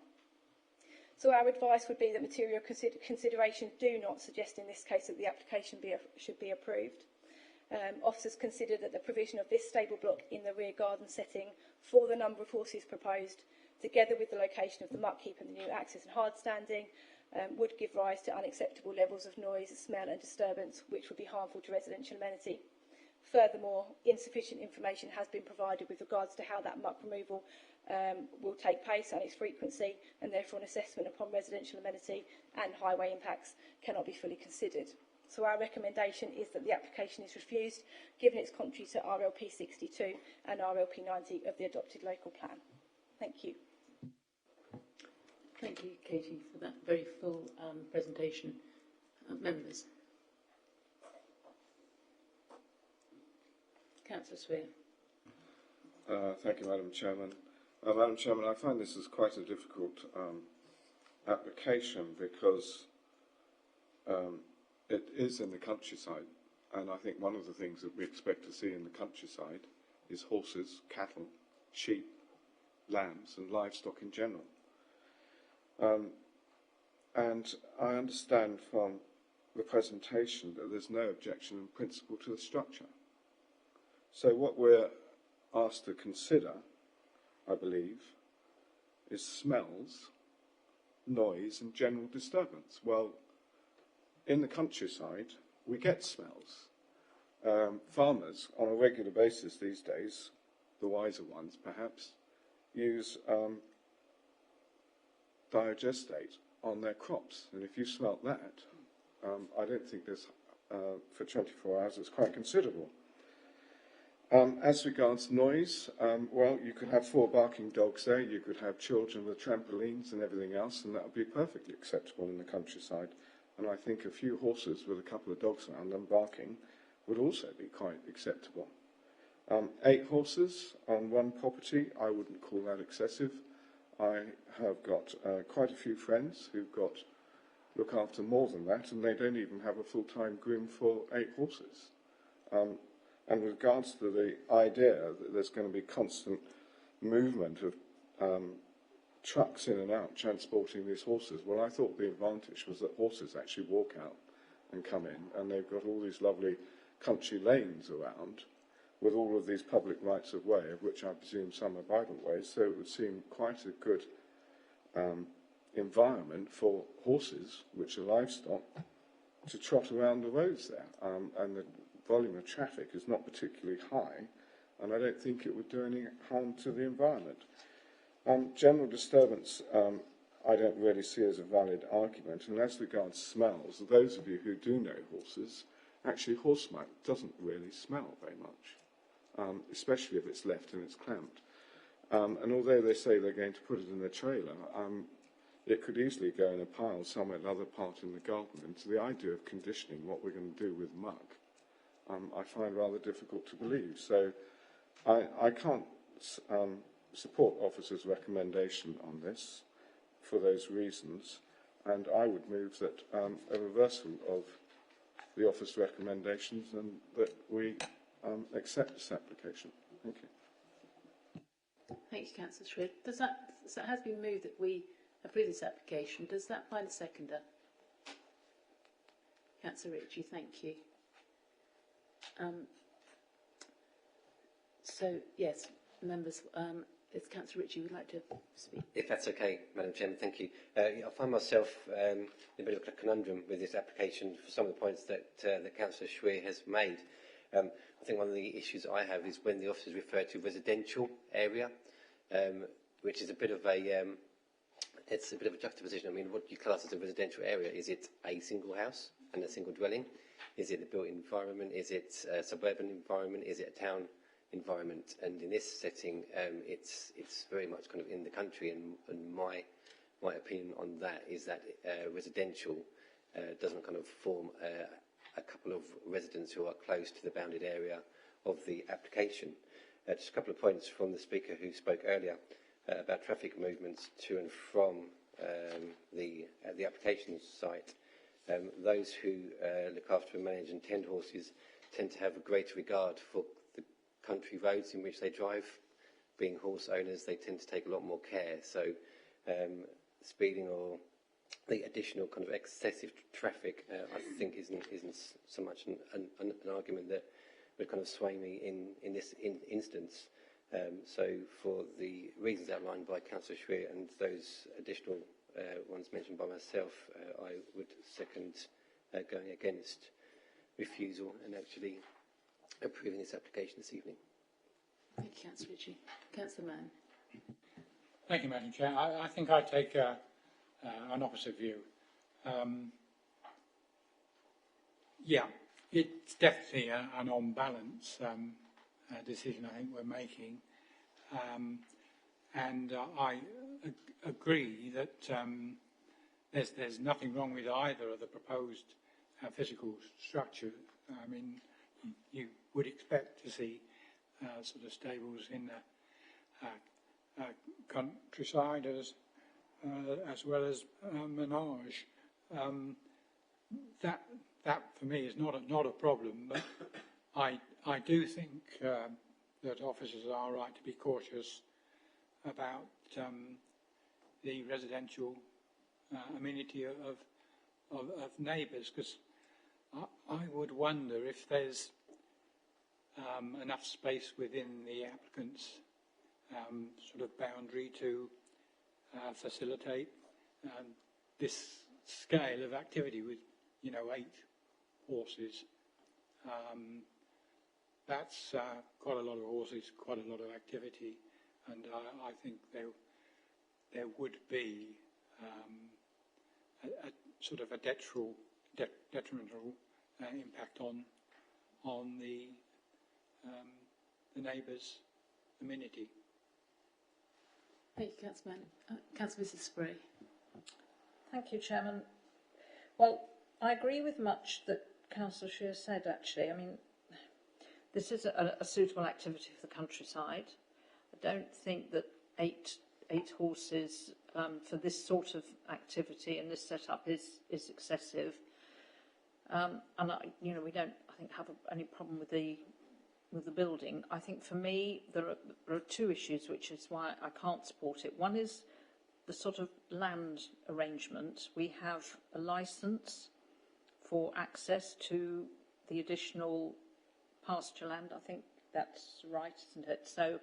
So our advice would be that material considerations do not suggest in this case that the application should be approved. Officers consider that the provision of this stable block in the rear garden setting for the number of horses proposed, together with the location of the muck heap and the new access and hard standing, would give rise to unacceptable levels of noise, smell and disturbance, which would be harmful to residential amenity. Furthermore, insufficient information has been provided with regards to how that muck removal will take place and its frequency, and therefore an assessment upon residential amenity and highway impacts cannot be fully considered. So our recommendation is that the application is refused, given it's contrary to RLP 62 and RLP 90 of the adopted local plan. Thank you. Thank you, Katie, for that very full presentation. Members. Councillor Swear. Thank you, Madam Chairman. Madam Chairman, I find this is quite a difficult application because it is in the countryside, and I think one of the things that we expect to see in the countryside is horses, cattle, sheep, lambs and livestock in general. And I understand from the presentation that there's no objection in principle to the structure. So what we're asked to consider, I believe, is smells, noise and general disturbance. Well, in the countryside, we get smells. Farmers, on a regular basis these days, the wiser ones perhaps, use digestate on their crops. And if you smelt that, I don't think there's, for 24 hours, it's quite considerable. As regards noise, well, you could have 4 barking dogs there, you could have children with trampolines and everything else, and that would be perfectly acceptable in the countryside. And I think a few horses with a couple of dogs around them barking would also be quite acceptable. 8 horses on one property, I wouldn't call that excessive. I have got quite a few friends who've look after more than that, and they don't even have a full-time groom for 8 horses. And with regards to the idea that there's going to be constant movement of trucks in and out transporting these horses, well, I thought the advantage was that horses actually walk out and come in, and they've got all these lovely country lanes around with all of these public rights of way, of which I presume some are bridleways, so it would seem quite a good environment for horses, which are livestock, to trot around the roads there. And the volume of traffic is not particularly high, and I don't think it would do any harm to the environment. General disturbance, I don't really see as a valid argument, and as regards smells, those of you who do know horses, actually horse muck doesn't really smell very much, especially if it's left and it's clamped. And although they say they're going to put it in a trailer, it could easily go in a pile somewhere another part in the garden. And so the idea of conditioning what we're going to do with muck, I find rather difficult to believe. So I can't support officer's recommendation on this for those reasons, and I would move that a reversal of the officer's recommendations and that we accept this application. Thank you. Thank you, Councillor Shred. Does that, so it has been moved that we approve this application. Does that find a seconder? Councillor Ritchie, thank you. So, yes, members, it's Councillor Ritchie would like to speak. If that's okay, Madam Chairman, thank you. I find myself in a bit of a conundrum with this application for some of the points that Councillor Schwer has made. I think one of the issues I have is when the officers refer to residential area, which is a bit of a it's a bit of a juxtaposition. I mean, what do you class as a residential area? Is it a single house and a single dwelling? Is it the built environment? Is it a suburban environment? Is it a town environment? And in this setting, it's very much kind of in the country. And my opinion on that is that residential doesn't kind of form a couple of residents who are close to the bounded area of the application. Just a couple of points from the speaker who spoke earlier about traffic movements to and from the application site. Those who look after and manage and tend horses tend to have a greater regard for the country roads in which they drive. Being horse owners, they tend to take a lot more care. So speeding or the additional kind of excessive traffic, I think isn't so much an argument that would kind of sway me in this instance. So for the reasons outlined by Councillor Schwer and those additional ones mentioned by myself, I would second going against refusal and actually approving this application this evening. Thank you, Councillor Ritchie. Councillor Mann. Thank you, Madam Chair. I think I take an opposite view. Yeah, it's definitely an on-balance decision I think we're making. And I agree that there's nothing wrong with either of the proposed physical structure. I mean, you would expect to see sort of stables in the countryside as well as menage. That for me is not a problem, but I do think that officers are right to be cautious about the residential amenity of neighbours, because I would wonder if there's enough space within the applicant's sort of boundary to facilitate this scale of activity with, 8 horses. That's quite a lot of horses, quite a lot of activity, and I think there would be a sort of a detrimental impact on the neighbours' amenity. Thank you, Councillor Mann. Councillor Mrs. Spray. Thank you, Chairman. Well, I agree with much that Councillor Shear said, actually. I mean, this is a suitable activity for the countryside. I don't think that eight horses for this sort of activity and this setup is excessive. And we don't, I think, have any problem with the building. I think for me there are 2 issues, which is why I can't support it. One is the sort of land arrangement. We have a licence for access to the additional pasture land. I think that's right, isn't it? So,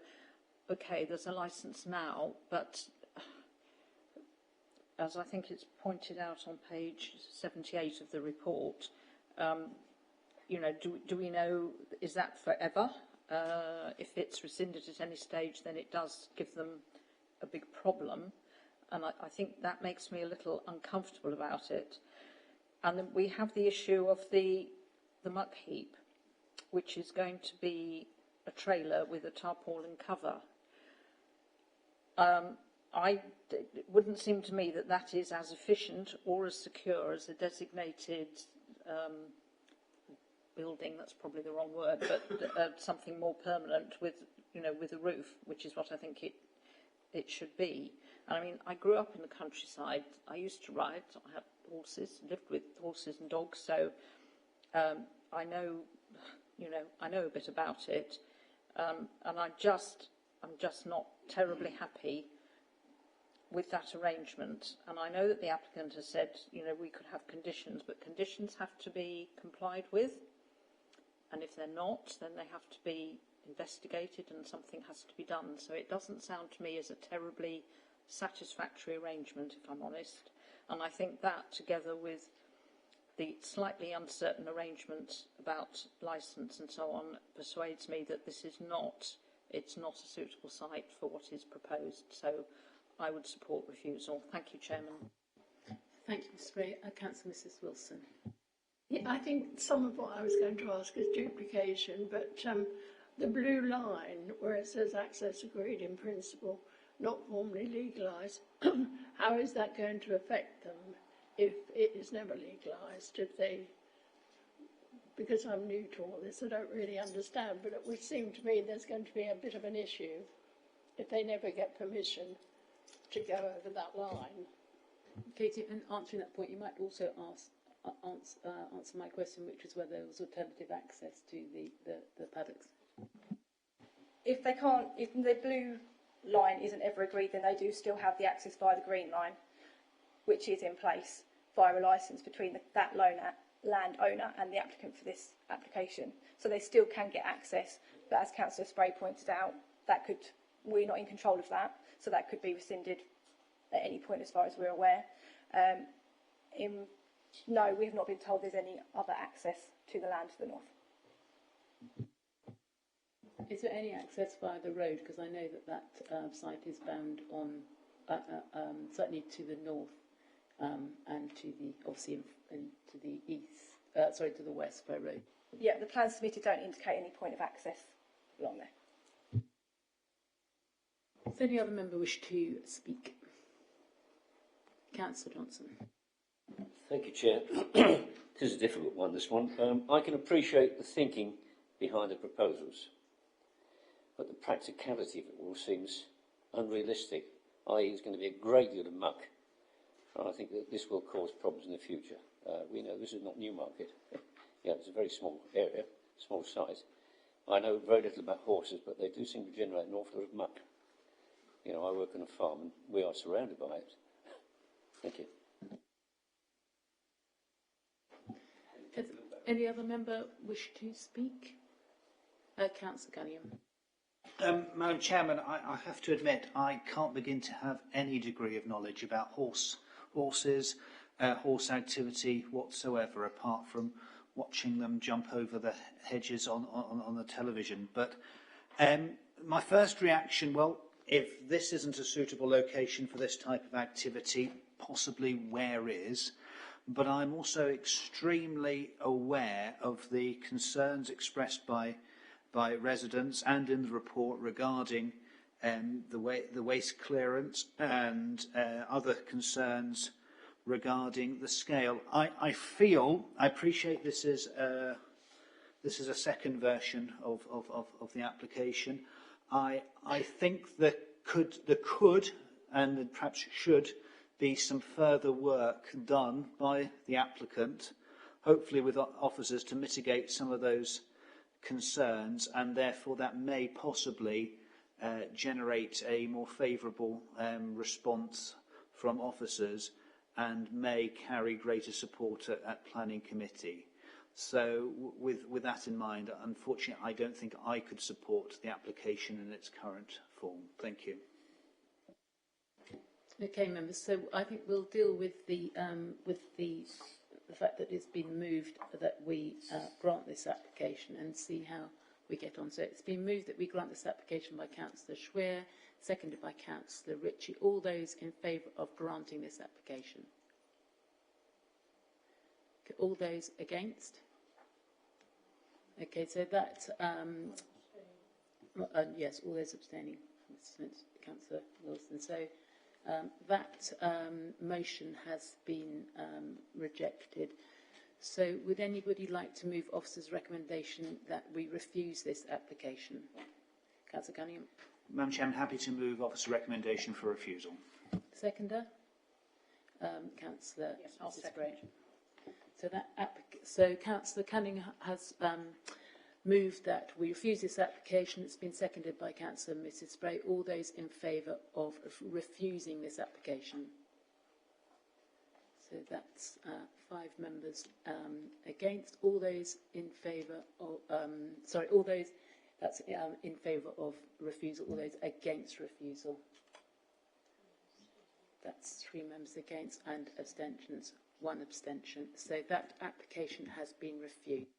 okay, there's a licence now, but as I think it's pointed out on page 78 of the report, do we know, is that forever? If it's rescinded at any stage, then it does give them a big problem. And I think that makes me a little uncomfortable about it. And then we have the issue of the muck heap, which is going to be a trailer with a tarpaulin cover. It wouldn't seem to me that is as efficient or as secure as a designated building. That's probably the wrong word, but something more permanent with with a roof, which is what I think it should be. And I mean, I grew up in the countryside. I used to ride. I had horses, lived with horses and dogs, so I know, I know a bit about it. And I'm just not terribly happy with that arrangement. And I know that the applicant has said, we could have conditions, but conditions have to be complied with. And if they're not, then they have to be investigated and something has to be done. So it doesn't sound to me as a terribly satisfactory arrangement, if I'm honest. And I think that, together with the slightly uncertain arrangement about licence and so on, persuades me that it's not a suitable site for what is proposed. So I would support refusal. Thank you, Chairman. Thank you, Ms. Gray. Councillor Mrs. Wilson. Yeah, I think some of what I was going to ask is duplication, but the blue line where it says access agreed in principle, not formally legalised, how is that going to affect them if it is never legalised? Because I'm new to all this, I don't really understand, but it would seem to me there's going to be a bit of an issue if they never get permission to go over that line. Katie, in answering that point, you might also answer my question, which is whether there was alternative access to the paddocks. If the blue line isn't ever agreed, then they do still have the access via the green line, which is in place via a licence between that landowner and the applicant for this application. So they still can get access, but as Councillor Spray pointed out, we're not in control of that, so that could be rescinded at any point as far as we're aware. No, we have not been told there's any other access to the land to the north. Is there any access via the road? Because I know that site is bound on, certainly to the north and to the, obviously, to the east, to the west by road. Yeah, the plans submitted don't indicate any point of access along there. Does any other member wish to speak? Councillor Johnson. Thank you, Chair. This is a difficult one, this one. I can appreciate the thinking behind the proposals, but the practicality of it all seems unrealistic, i.e. there's going to be a great deal of muck. And I think that this will cause problems in the future. We know this is not Newmarket. Yeah, it's a very small area, small size. I know very little about horses, but they do seem to generate an awful lot of muck. I work on a farm and we are surrounded by it. Thank you. Does any other member wish to speak? Councillor Cunningham. Madam Chairman, I have to admit I can't begin to have any degree of knowledge about horses, horse activity whatsoever, apart from watching them jump over the hedges on the television. But my first reaction, well, if this isn't a suitable location for this type of activity, possibly where is? But I'm also extremely aware of the concerns expressed by residents and in the report regarding the waste clearance and other concerns regarding the scale. I appreciate this is a second version of the application. I think there could and perhaps should be some further work done by the applicant, hopefully with officers, to mitigate some of those concerns, and therefore that may possibly generate a more favourable response from officers and may carry greater support at planning committee. So with that in mind, unfortunately, I don't think I could support the application in its current form. Thank you. Okay, members. So I think we'll deal with the fact that it's been moved that we grant this application and see how we get on. So it's been moved that we grant this application by Councillor Schwer, seconded by Councillor Ritchie. All those in favour of granting this application? All those against? Okay, so that, yes, all those abstaining, Councillor Wilson. So that motion has been rejected. So would anybody like to move officer's recommendation that we refuse this application? Councillor Cunningham. Madam Chairman, happy to move officer recommendation for refusal. Seconder? Councillor Yes, I'll Mrs. second. Bray. So Councillor Cunningham has moved that we refuse this application. It's been seconded by Councillor Mrs. Spray. All those in favour of refusing this application? So that's 5 members against. All those in favour of, all those that's in favour of refusal. All those against refusal? That's 3 members against and abstentions, 1 abstention. So that application has been refused.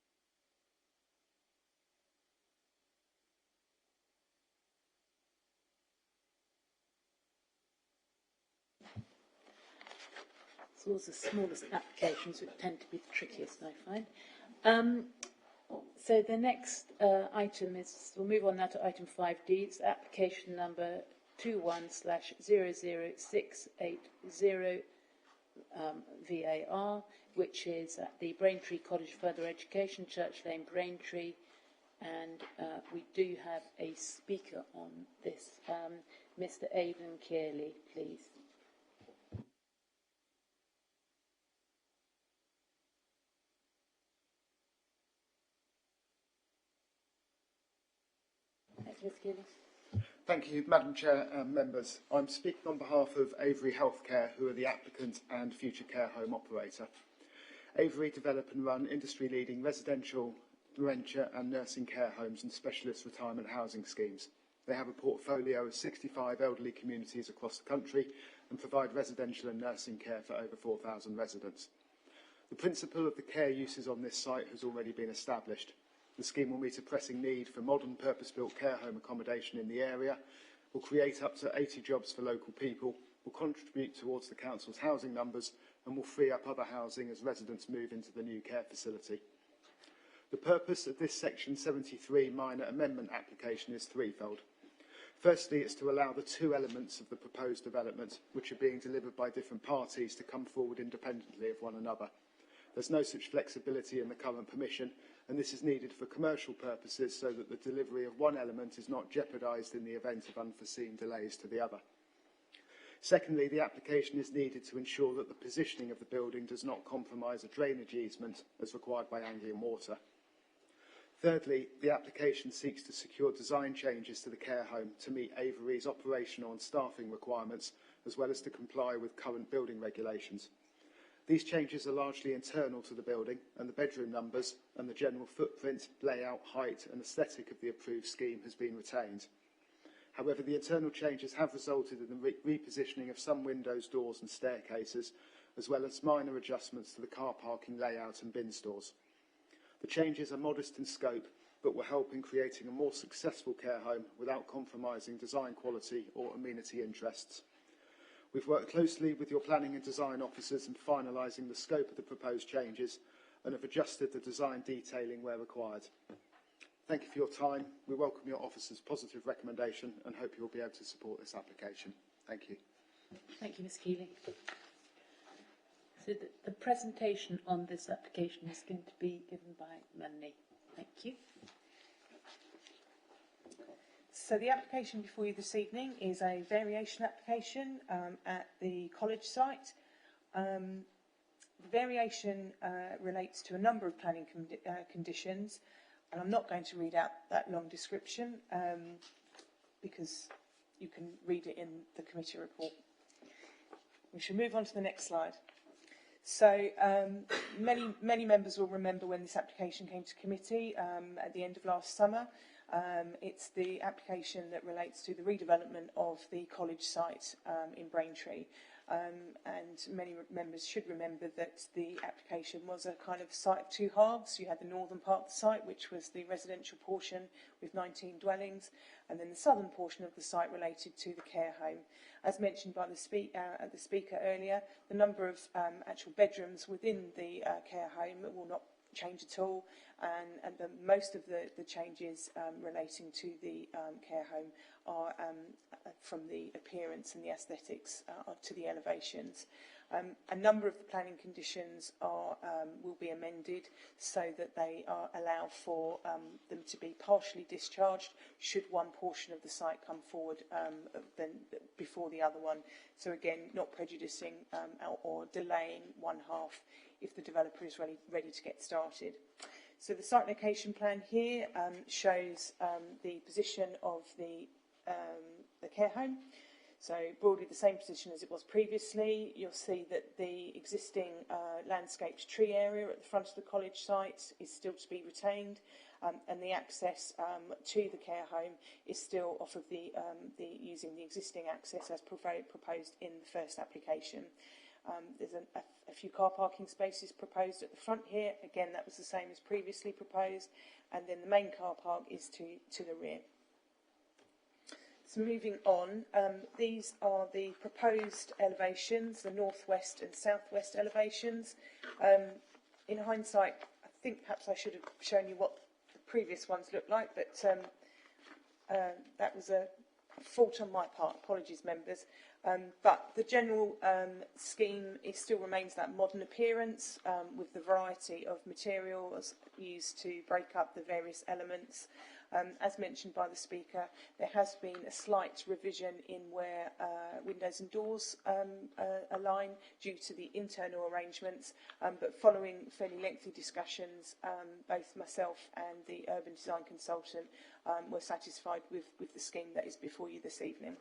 So those are the smallest applications, which tend to be the trickiest, I find. So the next item is, we'll move on now to item 5D. It's application number 21/00680 VAR, which is at the Braintree College of Further Education, Church Lane, Braintree. And we do have a speaker on this. Mr. Aidan Kearley, please. Ms. Kearley. Thank you, Madam Chair and members. I'm speaking on behalf of Avery Healthcare, who are the applicant and future care home operator. Avery develop and run industry-leading residential, dementia and nursing care homes and specialist retirement housing schemes. They have a portfolio of 65 elderly communities across the country and provide residential and nursing care for over 4,000 residents. The principle of the care uses on this site has already been established. The scheme will meet a pressing need for modern purpose-built care home accommodation in the area, will create up to 80 jobs for local people, will contribute towards the council's housing numbers and will free up other housing as residents move into the new care facility. The purpose of this Section 73 minor amendment application is threefold. Firstly, it's to allow the 2 elements of the proposed development, which are being delivered by different parties, to come forward independently of one another. There's no such flexibility in the current permission, and this is needed for commercial purposes so that the delivery of one element is not jeopardised in the event of unforeseen delays to the other. Secondly, the application is needed to ensure that the positioning of the building does not compromise a drainage easement as required by Anglian Water. Thirdly, the application seeks to secure design changes to the care home to meet Avery's operational and staffing requirements, as well as to comply with current building regulations. These changes are largely internal to the building, and the bedroom numbers and the general footprint, layout, height and aesthetic of the approved scheme has been retained. However, the internal changes have resulted in the repositioning of some windows, doors and staircases, as well as minor adjustments to the car parking layout and bin stores. The changes are modest in scope, but will help in creating a more successful care home without compromising design quality or amenity interests. We've worked closely with your planning and design officers in finalising the scope of the proposed changes and have adjusted the design detailing where required. Thank you for your time. We welcome your officers' positive recommendation and hope you'll be able to support this application. Thank you. Thank you, Ms. Keeley. So the presentation on this application is going to be given by Melanie. Thank you. So the application before you this evening is a variation application at the college site. The variation relates to a number of planning conditions, and I'm not going to read out that long description because you can read it in the committee report. We shall move on to the next slide. So many members will remember when this application came to committee at the end of last summer. It's the application that relates to the redevelopment of the college site in Braintree. And many members should remember that the application was a kind of site of 2 halves. You had the northern part of the site, which was the residential portion with 19 dwellings, and then the southern portion of the site related to the care home. As mentioned by the speaker earlier, the number of actual bedrooms within the care home will not change at all, and most of the changes relating to the care home are from the appearance and the aesthetics to the elevations. A number of the planning conditions will be amended so that they allow for them to be partially discharged should one portion of the site come forward before the other one. So again, not prejudicing or delaying one half if the developer is ready to get started. So the site location plan here shows the position of the care home. So broadly the same position as it was previously. You'll see that the existing landscaped tree area at the front of the college site is still to be retained, and the access to the care home is still off of using the existing access as proposed in the first application. There's a few car parking spaces proposed at the front here. Again, that was the same as previously proposed, and then the main car park is to the rear. So moving on, these are the proposed elevations, the northwest and southwest elevations. In hindsight, I think perhaps I should have shown you what the previous ones looked like, but that was a fault on my part. Apologies, members. But the general scheme still remains that modern appearance with the variety of materials used to break up the various elements. As mentioned by the speaker, there has been a slight revision in where windows and doors align due to the internal arrangements, but following fairly lengthy discussions, both myself and the urban design consultant were satisfied with the scheme that is before you this evening.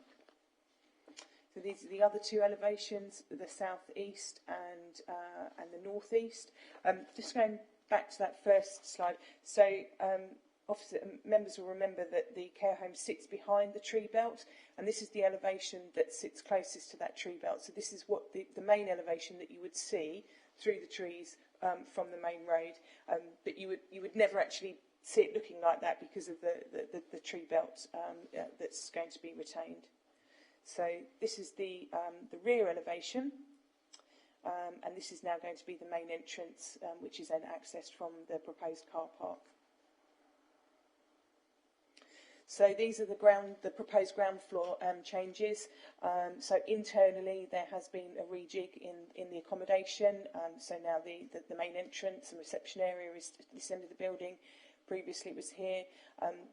So these are the other two elevations, the southeast and the northeast. Just going back to that first slide. So members will remember that the care home sits behind the tree belt, and this is the elevation that sits closest to that tree belt. So this is what the main elevation that you would see through the trees from the main road, but you would never actually see it looking like that because of the tree belt that's going to be retained. So this is the rear elevation, and this is now going to be the main entrance, which is then accessed from the proposed car park. So these are the proposed ground floor changes. So internally there has been a rejig in the accommodation. So now the main entrance and reception area is at this end of the building. Previously it was here.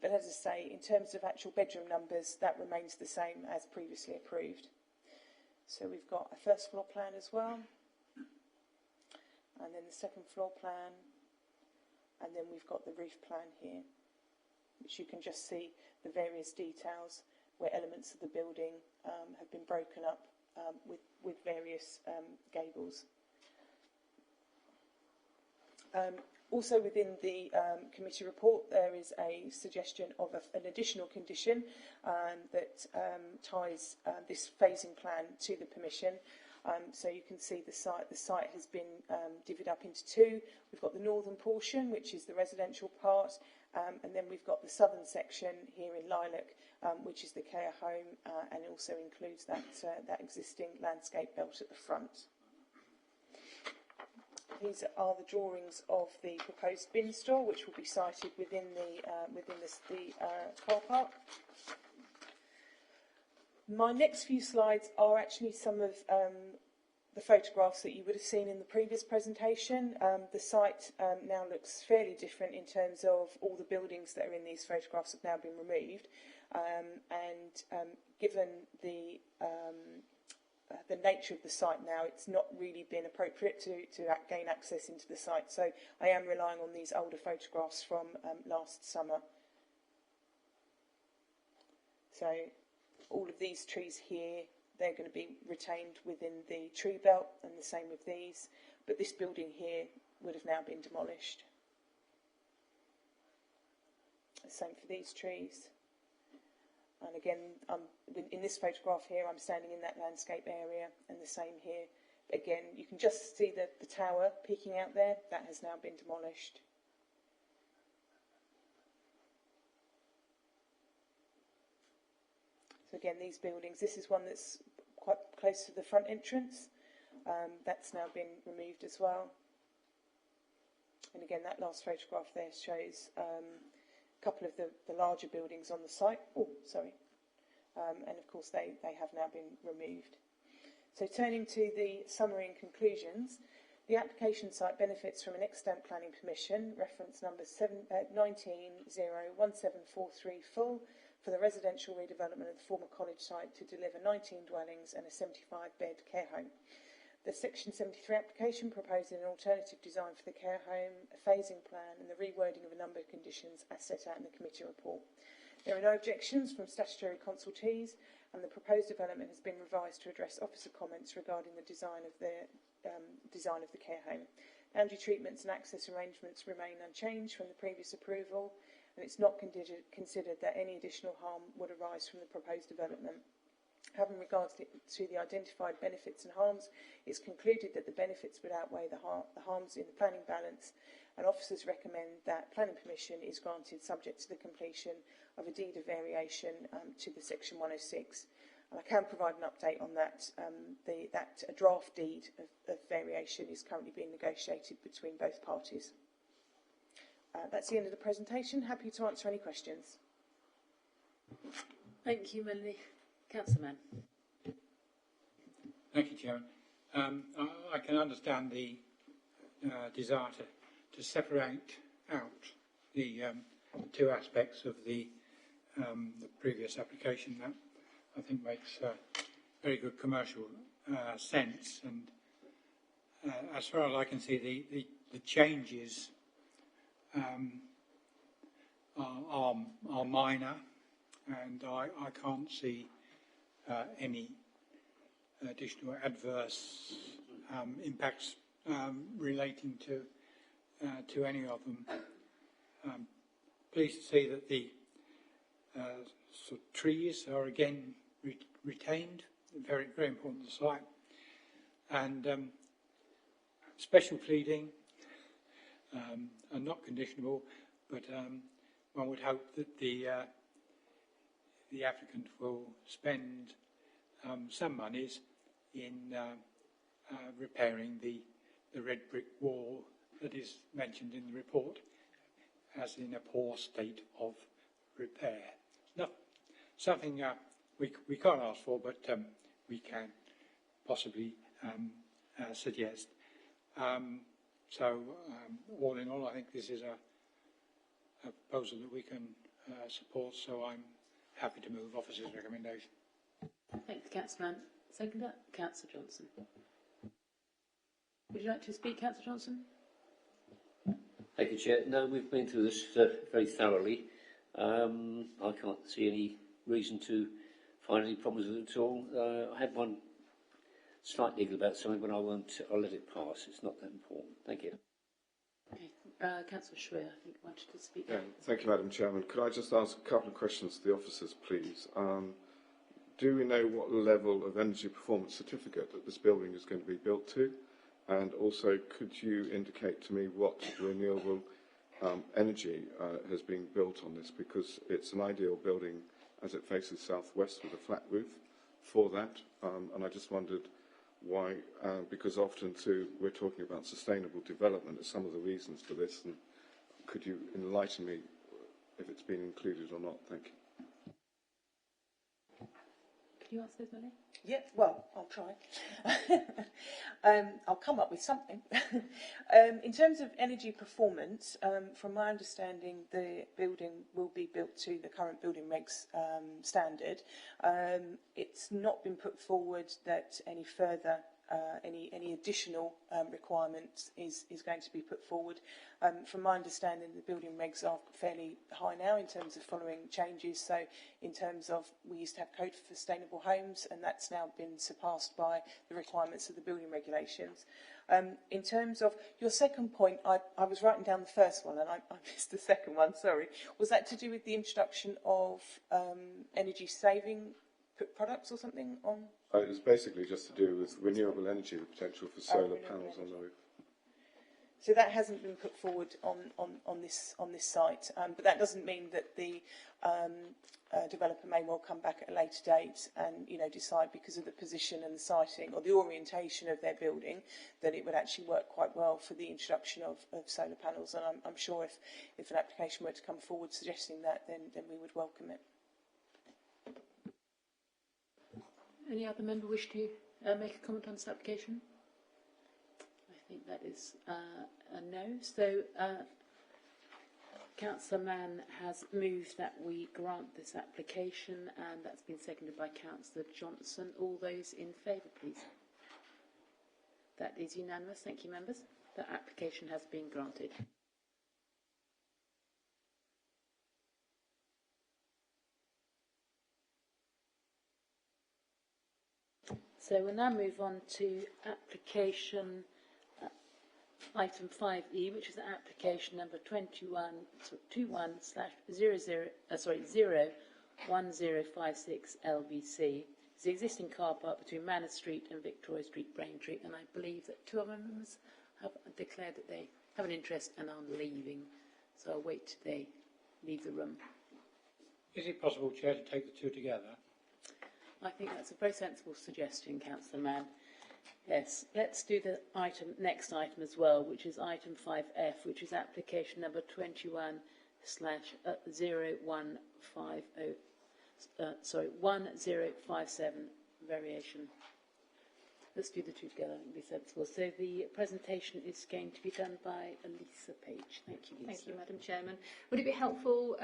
But as I say, in terms of actual bedroom numbers, that remains the same as previously approved. So we've got a first floor plan as well. And then the second floor plan. And then we've got the roof plan here, which you can just see the various details where elements of the building have been broken up with various gables. Also within the committee report there is a suggestion of an additional condition that ties this phasing plan to the permission. So you can see the site has been divvied up into two. We've got the northern portion, which is the residential part, and then we've got the southern section here in Lilac, which is the care home, and also includes that existing landscape belt at the front. These are the drawings of the proposed bin store, which will be sited within the car park. My next few slides are actually some of the photographs that you would have seen in the previous presentation. The site now looks fairly different in terms of all the buildings that are in these photographs have now been removed, and given the nature of the site now, it's not really been appropriate to gain access into the site. So I am relying on these older photographs from last summer. So all of these trees here, they're going to be retained within the tree belt, and the same with these. But this building here would have now been demolished. The same for these trees. And again, in this photograph here, I'm standing in that landscape area, and the same here. Again, you can just see the tower peeking out there. That has now been demolished. So again, these buildings, this is one that's quite close to the front entrance. That's now been removed as well. And again, that last photograph there shows a couple of the larger buildings on the site. Oh, sorry. and of course they have now been removed. So turning to the summary and conclusions, the application site benefits from an extant planning permission, reference number 19-01743 full, for the residential redevelopment of the former college site to deliver 19 dwellings and a 75-bed care home. The Section 73 application proposes an alternative design for the care home, a phasing plan and the rewording of a number of conditions as set out in the committee report. There are no objections from statutory consultees, and the proposed development has been revised to address officer comments regarding the design of the care home. Boundary treatments and access arrangements remain unchanged from the previous approval, and it's not considered that any additional harm would arise from the proposed development. Having regard to the identified benefits and harms, it's concluded that the benefits would outweigh the harms in the planning balance, and officers recommend that planning permission is granted subject to the completion of a deed of variation to the Section 106. And I can provide an update on that. A draft deed of variation is currently being negotiated between both parties. That's the end of the presentation. Happy to answer any questions. Thank you, Melanie. Councillor Mann. Thank you, Chairman. I can understand the desire to separate out the two aspects of the previous application. That I think makes very good commercial sense. And as far as I can see, the changes are minor, and I can't see any additional adverse impacts relating to any of them. Pleased to see that the sort of trees are again retained, very, very important to the site, and special pleading are not conditionable, but one would hope that the applicant will spend some monies in repairing the red brick wall that is mentioned in the report as in a poor state of repair. No, something we can't ask for, but we can possibly suggest. So all in all, I think this is a proposal that we can support, so I'm happy to move officer's recommendation. Thanks, Councillor Mann. Seconder, Councillor Johnson. Would you like to speak, Councillor Johnson? Thank you, Chair. No, we've been through this very thoroughly. I can't see any reason to find any problems with it at all. I had one slight niggle about something, but I'll let it pass. It's not that important. Thank you. Okay. Councillor Schwer, I think, wanted to speak. Yeah, thank you, Madam Chairman. Could I just ask a couple of questions to the officers, please? Do we know what level of energy performance certificate that this building is going to be built to? And also, could you indicate to me what renewable energy has been built on this? Because it's an ideal building as it faces southwest with a flat roof for that. And I just wondered why, because often too we're talking about sustainable development as some of the reasons for this. And could you enlighten me if it's been included or not? Thank you. Can you answer those, Melanie? Yeah, well, I'll try. I'll come up with something. In terms of energy performance, from my understanding, the building will be built to the current building regs standard. It's not been put forward that any further, any additional requirements is going to be put forward. From my understanding, the building regs are fairly high now in terms of following changes. So in terms of, we used to have code for sustainable homes, and that's now been surpassed by the requirements of the building regulations. In terms of your second point, I was writing down the first one and I missed the second one, sorry. Was that to do with the introduction of energy saving products or something on? It was basically just to do with renewable energy, the potential for solar panels on the roof. So that hasn't been put forward on this site, but that doesn't mean that the developer may well come back at a later date and decide, because of the position and the siting or the orientation of their building, that it would actually work quite well for the introduction of solar panels. And I'm sure if an application were to come forward suggesting that, then we would welcome it. Any other member wish to make a comment on this application? I think that is a no. So Councillor Mann has moved that we grant this application, and that's been seconded by Councillor Johnson. All those in favour, please. That is unanimous. Thank you, members. The application has been granted. So we'll now move on to application item 5E, which is application number 01056 LBC. It's the existing car park between Manor Street and Victoria Street, Braintree, and I believe that two of our members have declared that they have an interest and are leaving. So I'll wait till they leave the room. Is it possible, Chair, to take the two together? I think that's a very sensible suggestion, Councillor Mann. Yes, let's do the next item as well, which is item 5F, which is application number 1057 variation. Let's do the two together and be sensible. So the presentation is going to be done by Lisa Page. Thank you, Lisa. Thank you, Madam Chairman. Would it be helpful,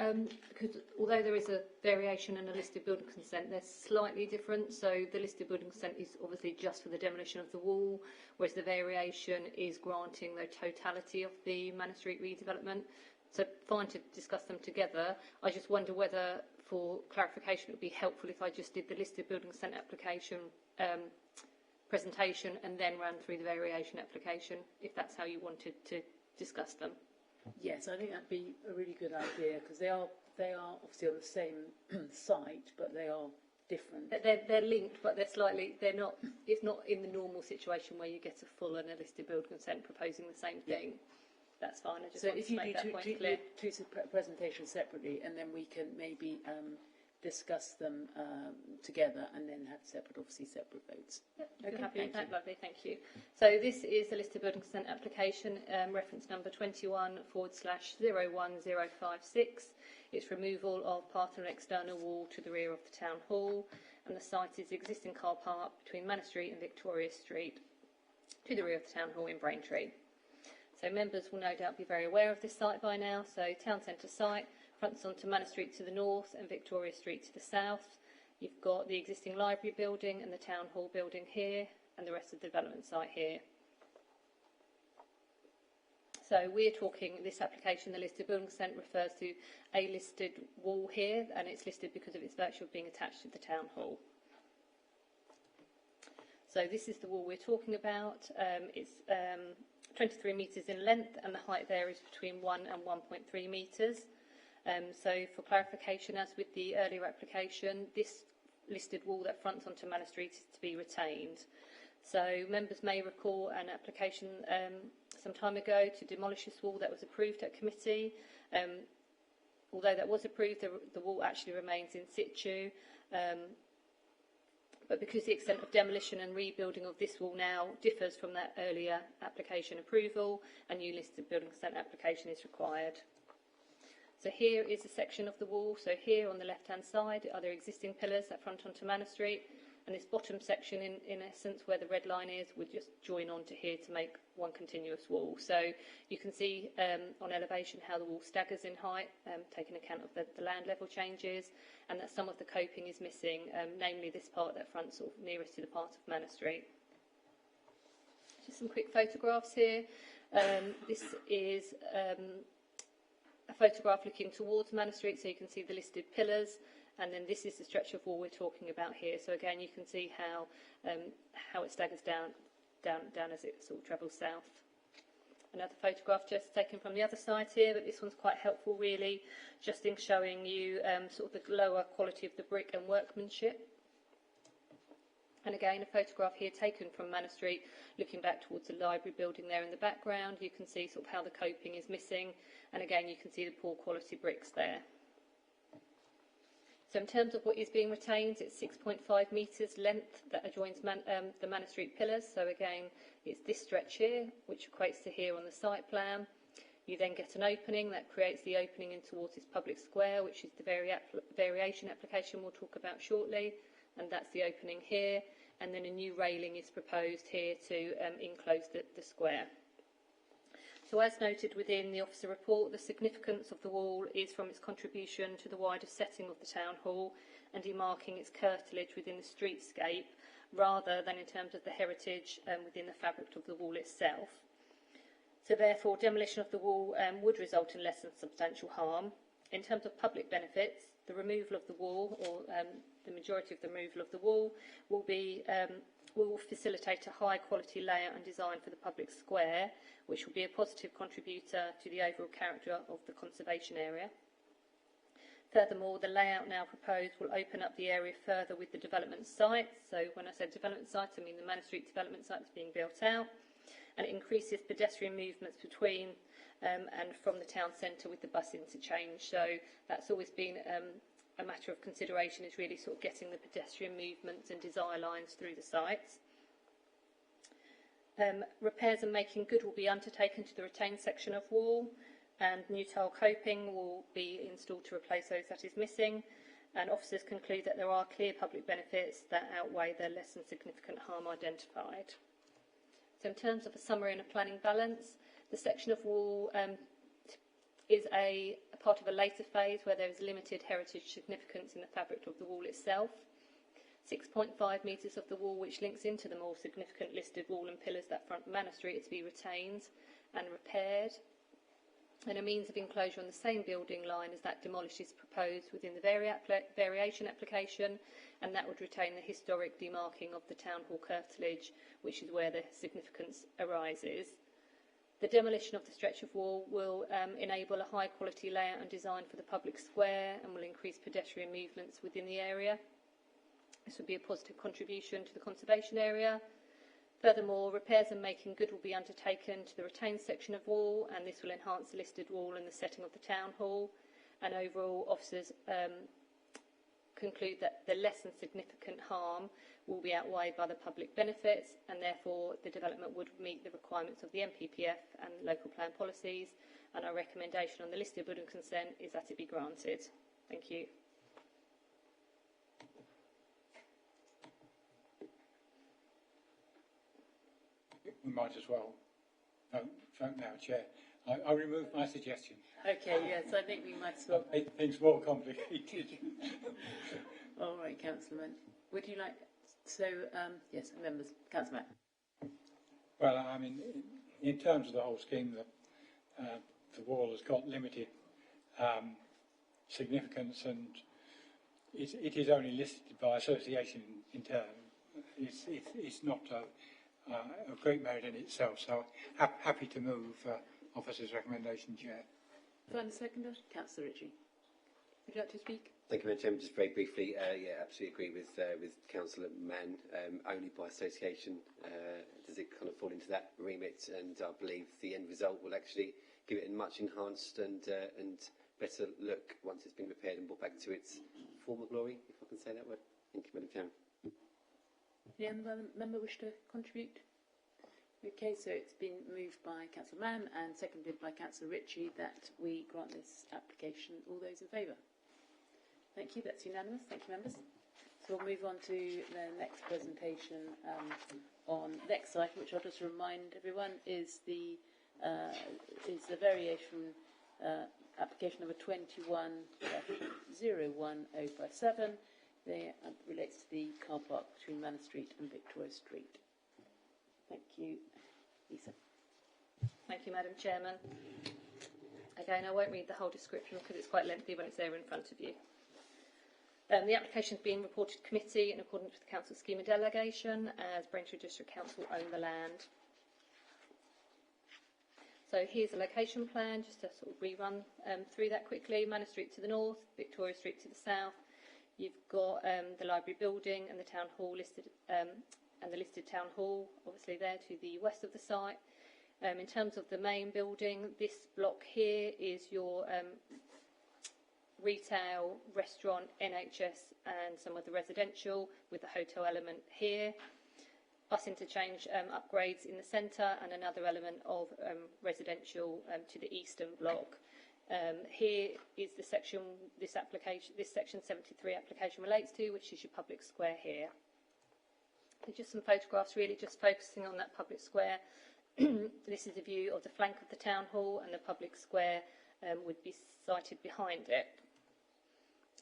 because although there is a variation and a listed building consent, they're slightly different. So the listed building consent is obviously just for the demolition of the wall, whereas the variation is granting the totality of the Manor Street redevelopment. So fine to discuss them together. I just wonder whether, for clarification, it would be helpful if I just did the listed building consent application presentation and then ran through the variation application, if that's how you wanted to discuss them. Yes, I think that'd be a really good idea, because they are obviously on the same site, but they are different. They're linked, but they're not. It's not in the normal situation where you get a full and a listed building consent proposing the same thing. That's fine. I just So wanted if to you make do that point clear. two presentations separately, and then we can maybe discuss them together, and then have separate votes. Yep, Okay, happy with thank that. Lovely, thank you. So this is the listed building consent application, reference number 21/01056. It's removal of part of an external wall to the rear of the town hall, and the site is the existing car park between Manor Street and Victoria Street to the rear of the town hall in Braintree. So members will no doubt be very aware of this site by now. So town centre site, fronts onto Manor Street to the north and Victoria Street to the south. You've got the existing library building and the town hall building here, and the rest of the development site here. So we're talking, this application, the listed building consent refers to a listed wall here, and it's listed because of its virtue of being attached to the town hall. So this is the wall we're talking about. It's 23 metres in length, and the height there is between 1 and 1.3 metres. So for clarification, as with the earlier application, this listed wall that fronts onto Manor Street is to be retained. So members may recall an application some time ago to demolish this wall that was approved at committee. Although that was approved, the wall actually remains in situ. But because the extent of demolition and rebuilding of this wall now differs from that earlier application approval, a new listed building consent application is required. So here is a section of the wall. So here on the left-hand side are the existing pillars that front onto Manor Street, and this bottom section, in essence, where the red line is, would just join onto here to make one continuous wall. So you can see on elevation how the wall staggers in height, taking account of the land level changes, and that some of the coping is missing, namely this part that fronts sort of nearest to the part of Manor Street. Just some quick photographs here. This is a photograph looking towards Manor Street, so you can see the listed pillars, and then this is the stretch of wall we're talking about here. So again, you can see how it staggers down as it sort of travels south. Another photograph just taken from the other side here, but this one's quite helpful really, just in showing you sort of the lower quality of the brick and workmanship. And again, a photograph here taken from Manor Street, looking back towards the library building there in the background. You can see sort of how the coping is missing, and again, you can see the poor quality bricks there. So in terms of what is being retained, it's 6.5 metres length that adjoins the Manor Street pillars. So again, it's this stretch here, which equates to here on the site plan. You then get an opening that creates the opening in towards this public square, which is the variation application we'll talk about shortly. and that's the opening here, and then a new railing is proposed here to enclose the square. So as noted within the officer report, the significance of the wall is from its contribution to the wider setting of the town hall and demarking its curtilage within the streetscape, rather than in terms of the heritage within the fabric of the wall itself. So therefore, demolition of the wall would result in less than substantial harm. In terms of public benefits, the removal of the wall, or the majority of the removal of the wall, will facilitate a high-quality layout and design for the public square, which will be a positive contributor to the overall character of the conservation area. Furthermore, the layout now proposed will open up the area further with the development sites. So when I say development sites, I mean the Manor Street development sites being built out, and it increases pedestrian movements between and from the town centre with the bus interchange. So that's always been a matter of consideration, is really sort of getting the pedestrian movements and desire lines through the sites. Repairs and making good will be undertaken to the retained section of wall, and new tile coping will be installed to replace those that is missing, and officers conclude that there are clear public benefits that outweigh the less than significant harm identified. So in terms of a summary and a planning balance, the section of wall is a part of a later phase where there is limited heritage significance in the fabric of the wall itself. 6.5 metres of the wall which links into the more significant listed wall and pillars that front Manor Street are to be retained and repaired. And a means of enclosure on the same building line as that demolished is proposed within the variation application, and that would retain the historic demarking of the town hall curtilage, which is where the significance arises. The demolition of the stretch of wall will enable a high quality layout and design for the public square and will increase pedestrian movements within the area. This would be a positive contribution to the conservation area. Furthermore, repairs and making good will be undertaken to the retained section of wall, and this will enhance the listed wall and the setting of the town hall. And overall, officers conclude that the less than significant harm will be outweighed by the public benefits, and therefore the development would meet the requirements of the NPPF and local plan policies. And our recommendation on the listed building consent is that it be granted. Thank you. We might as well vote now, Chair. I remove my suggestion. Okay, yes, I think we might as well. Make things more complicated. All right, Councillor, would you like... So, yes, members, Councillor. Well, I mean, in terms of the whole scheme, the wall has got limited significance, and it is only listed by association in turn. It's not a great merit in itself, so happy to move Officer's recommendation, Chair. Final seconder, Councillor Ritchie. Would you like to speak? Thank you, Madam Chairman. Just very briefly, yeah, absolutely agree with Councillor Mann. Only by association does it kind of fall into that remit, and I believe the end result will actually give it a much enhanced and better look once it's been repaired and brought back to its former glory, if I can say that word. Thank you, Madam Chairman. Any other member wish to contribute? Okay, so it's been moved by Councillor Mann and seconded by Councillor Ritchie that we grant this application. All those in favour? Thank you, that's unanimous. Thank you, members. So we'll move on to the next presentation on the next item, which I'll just remind everyone is the variation application number 21-01057. It relates to the car park between Manor Street and Victoria Street. Thank you, Lisa. Thank you, Madam Chairman. Again, I won't read the whole description because it's quite lengthy when it's there in front of you. The application is being reported to committee in accordance with the Council scheme of delegation, as Braintree District Council own the land. So here's a location plan, just to sort of rerun through that quickly. Manor Street to the north, Victoria Street to the south. You've got the library building and the town hall listed, and the listed town hall, obviously there to the west of the site. In terms of the main building, this block here is your retail, restaurant, NHS, and some of the residential, with the hotel element here. Bus interchange upgrades in the centre, and another element of residential to the eastern block. Here is the section this section 73 application relates to, which is your public square here. There's just some photographs really just focusing on that public square. This is a view of the flank of the town hall, and the public square would be sited behind it.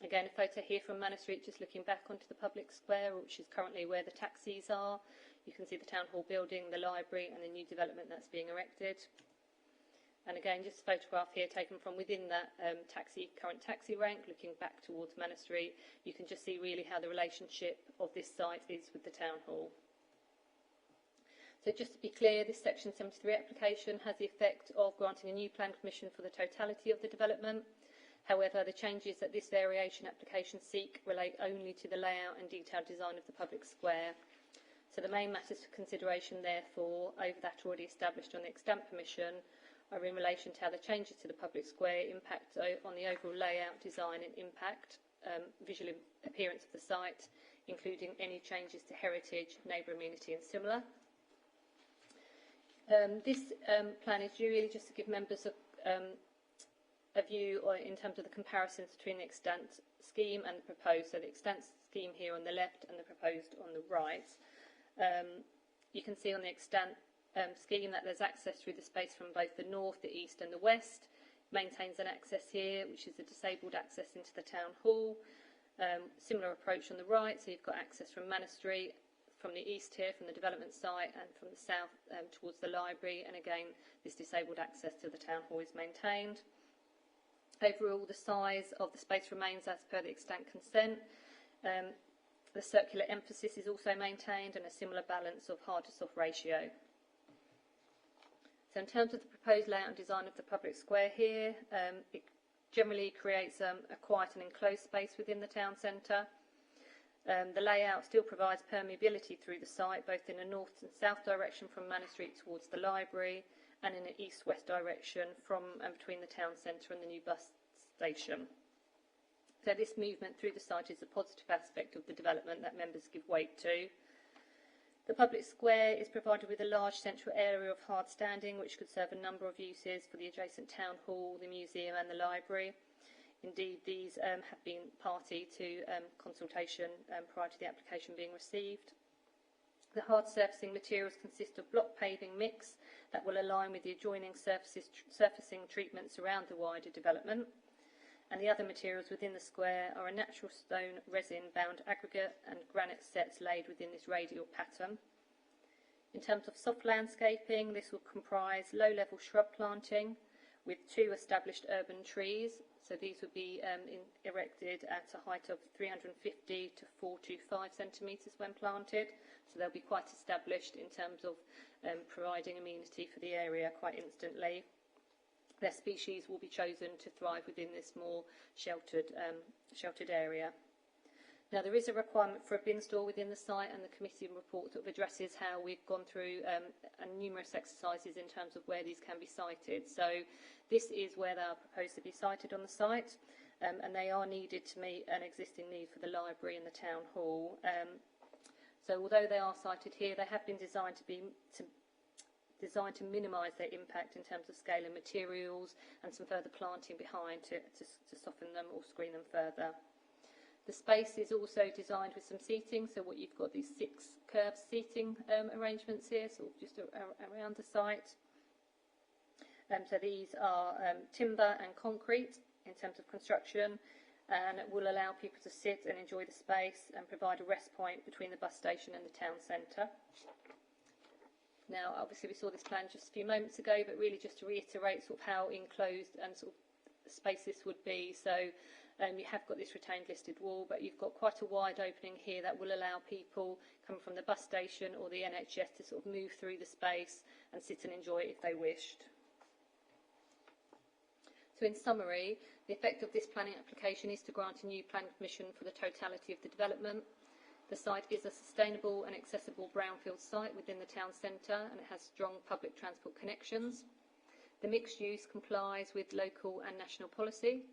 Again, a photo here from Manor Street, just looking back onto the public square, which is currently where the taxis are. You can see the town hall building, the library, and the new development that's being erected. And again, just a photograph here taken from within that current taxi rank, looking back towards Manor Street. You can just see really how the relationship of this site is with the town hall. So just to be clear, this Section 73 application has the effect of granting a new plan permission for the totality of the development. However, the changes that this variation application seek relate only to the layout and detailed design of the public square. So the main matters for consideration, therefore, over that already established on the extant permission, are in relation to how the changes to the public square impact on the overall layout, design and impact, visual appearance of the site, including any changes to heritage, neighbour amenity and similar. This plan is really just to give members a view in terms of the comparisons between the extant scheme and the proposed. So the extant scheme here on the left and the proposed on the right. You can see on the extant scheme that there's access through the space from both the north, the east and the west. Maintains an access here, which is the disabled access into the town hall. Similar approach on the right, so you've got access from Manor Street, from the east here, from the development site, and from the south towards the library. And again, this disabled access to the town hall is maintained. Overall, the size of the space remains as per the extant consent. The circular emphasis is also maintained, and a similar balance of hard to soft ratio. So in terms of the proposed layout and design of the public square here, it generally creates a quiet and enclosed space within the town centre. The layout still provides permeability through the site, both in a north and south direction from Manor Street towards the library, and in an east-west direction from and between the town centre and the new bus station. So this movement through the site is a positive aspect of the development that members give weight to. The public square is provided with a large central area of hard standing, which could serve a number of uses for the adjacent town hall, the museum and the library. Indeed, these have been party to consultation prior to the application being received. The hard surfacing materials consist of block paving mix that will align with the adjoining surfacing treatments around the wider development. And the other materials within the square are a natural stone resin-bound aggregate and granite sets laid within this radial pattern. In terms of soft landscaping, this will comprise low-level shrub planting with 2 established urban trees. So these would be erected at a height of 350 to 425 centimetres when planted. So they'll be quite established in terms of providing amenity for the area quite instantly. Their species will be chosen to thrive within this more sheltered area. Now, there is a requirement for a bin store within the site, and the committee report sort of addresses how we've gone through numerous exercises in terms of where these can be sited. So this is where they are proposed to be sited on the site, and they are needed to meet an existing need for the library and the town hall. So although they are sited here, they have been designed to minimise their impact in terms of scale and materials, and some further planting behind to soften them or screen them further. The space is also designed with some seating, so what you've got these 6 curved seating arrangements here, sort of just around the site. So these are timber and concrete in terms of construction, and it will allow people to sit and enjoy the space and provide a rest point between the bus station and the town centre. Now, obviously, we saw this plan just a few moments ago, but really just to reiterate sort of how enclosed and sort of space this would be. So you have got this retained listed wall, but you've got quite a wide opening here that will allow people coming from the bus station or the NHS to sort of move through the space and sit and enjoy it if they wished. So in summary, the effect of this planning application is to grant a new planning permission for the totality of the development. The site is a sustainable and accessible brownfield site within the town centre, and it has strong public transport connections. The mixed use complies with local and national policy.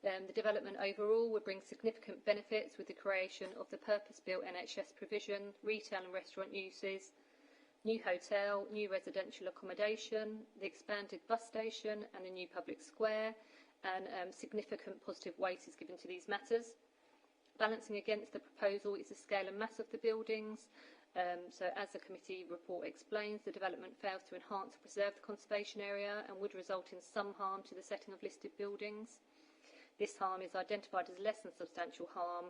The development overall would bring significant benefits with the creation of the purpose-built NHS provision, retail and restaurant uses, new hotel, new residential accommodation, the expanded bus station and a new public square, and significant positive weight is given to these matters. Balancing against the proposal is the scale and mass of the buildings. So as the committee report explains, the development fails to enhance or preserve the conservation area and would result in some harm to the setting of listed buildings. This harm is identified as less than substantial harm,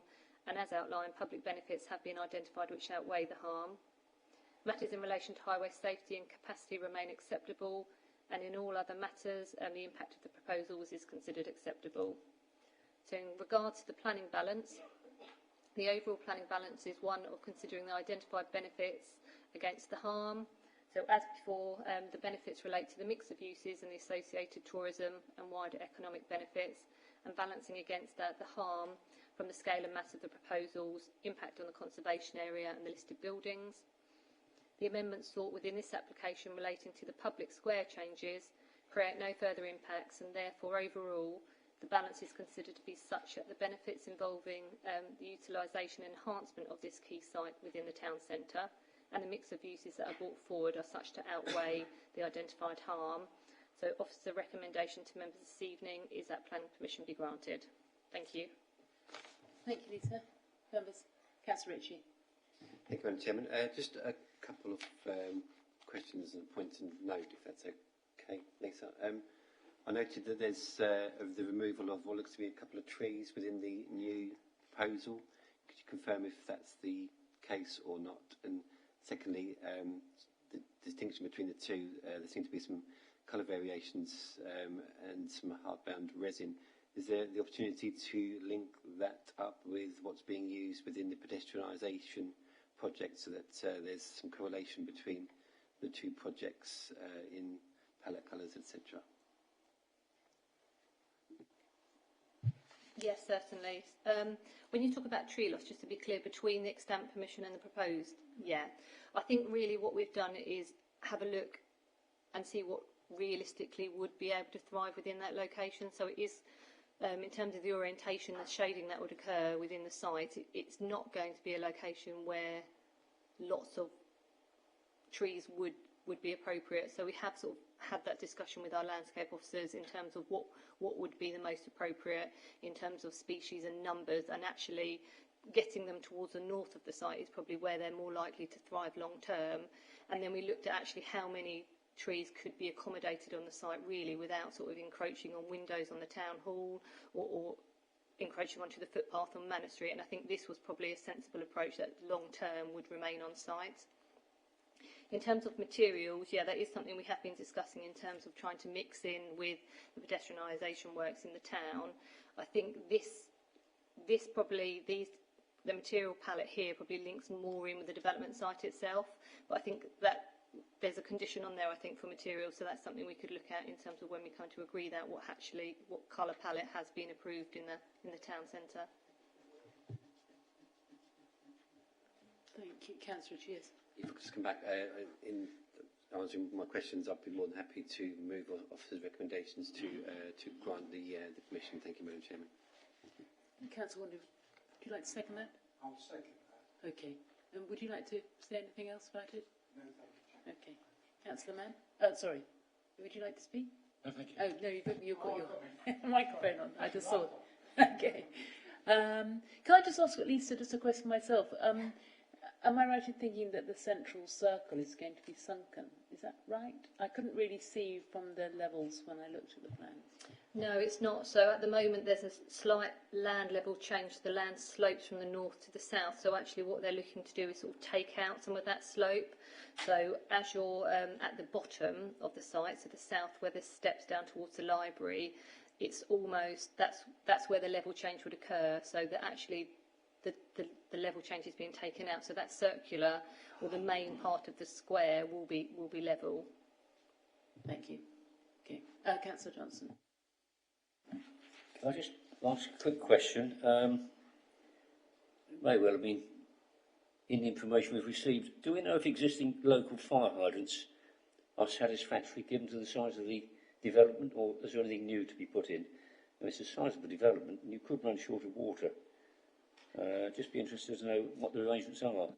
and as outlined, public benefits have been identified which outweigh the harm. Matters in relation to highway safety and capacity remain acceptable, and in all other matters, the impact of the proposals is considered acceptable. So in regards to the planning balance, the overall planning balance is one of considering the identified benefits against the harm. So as before, the benefits relate to the mix of uses and the associated tourism and wider economic benefits, and balancing against that the harm from the scale and mass of the proposals, impact on the conservation area and the listed buildings. The amendments sought within this application relating to the public square changes create no further impacts, and therefore overall the balance is considered to be such that the benefits involving the utilisation and enhancement of this key site within the town centre and the mix of uses that are brought forward are such to outweigh the identified harm. So Officer's recommendation to members this evening is that planning permission be granted. Thank you. Thank you, Lisa. Members, Councillor Ritchie. Thank you, Madam Chairman. Just a couple of questions and points of note, if that's okay, Lisa. I noted that there's the removal of what looks to be a couple of trees within the new proposal. Could you confirm if that's the case or not? And secondly, the distinction between the two, there seem to be some colour variations and some hardbound resin. Is there the opportunity to link that up with what's being used within the pedestrianisation project so that there's some correlation between the two projects in palette colours, etc.? Yes, certainly. When you talk about tree loss, just to be clear, between the extant permission and the proposed, yeah. I think really what we've done is have a look and see what realistically would be able to thrive within that location. So it is, in terms of the orientation, the shading that would occur within the site, it's not going to be a location where lots of trees would be appropriate. So we have sort of had that discussion with our landscape officers in terms of what would be the most appropriate in terms of species and numbers, and actually getting them towards the north of the site is probably where they're more likely to thrive long term. And then we looked at actually how many trees could be accommodated on the site really without sort of encroaching on windows on the town hall or encroaching onto the footpath on Manor Street. And I think this was probably a sensible approach that long term would remain on site. In terms of materials, yeah, that is something we have been discussing in terms of trying to mix in with the pedestrianisation works in the town. I think the material palette here probably links more in with the development site itself, but I think that there's a condition on there, I think, for materials, so that's something we could look at in terms of when we come to agree that what colour palette has been approved in the town centre. Thank you, Councillor Cheers. If I could just come back, in answering my questions, I'd be more than happy to move officers' recommendations to grant the permission. Thank you, Madam Chairman. Councillor Wonder, would you like to second that? I'll second that. Okay. And would you like to say anything else about it? No, thank you. Okay. Councillor Mann? Oh, sorry. Would you like to speak? No, thank you. Oh, no, you've got your microphone on. I just saw it. Okay. Can I just ask Lisa just a question myself? Am I right in thinking that the central circle is going to be sunken? Is that right? I couldn't really see from the levels when I looked at the plans. No, it's not. So at the moment there's a slight land level change. The land slopes from the north to the south. So actually what they're looking to do is sort of take out some of that slope. So as you're at the bottom of the site, so the south where the steps down towards the library, it's almost, that's where the level change would occur. So that actually the level change is being taken out. So that circular, or the main part of the square, will be level. Thank you. Okay. Councillor Johnson. Can I just ask a quick question? May well have been in the information we've received. Do we know if existing local fire hydrants are satisfactory given to the size of the development, or is there anything new to be put in? And it's a sizable development, and you could run short of water. Just be interested to know what the arrangements are.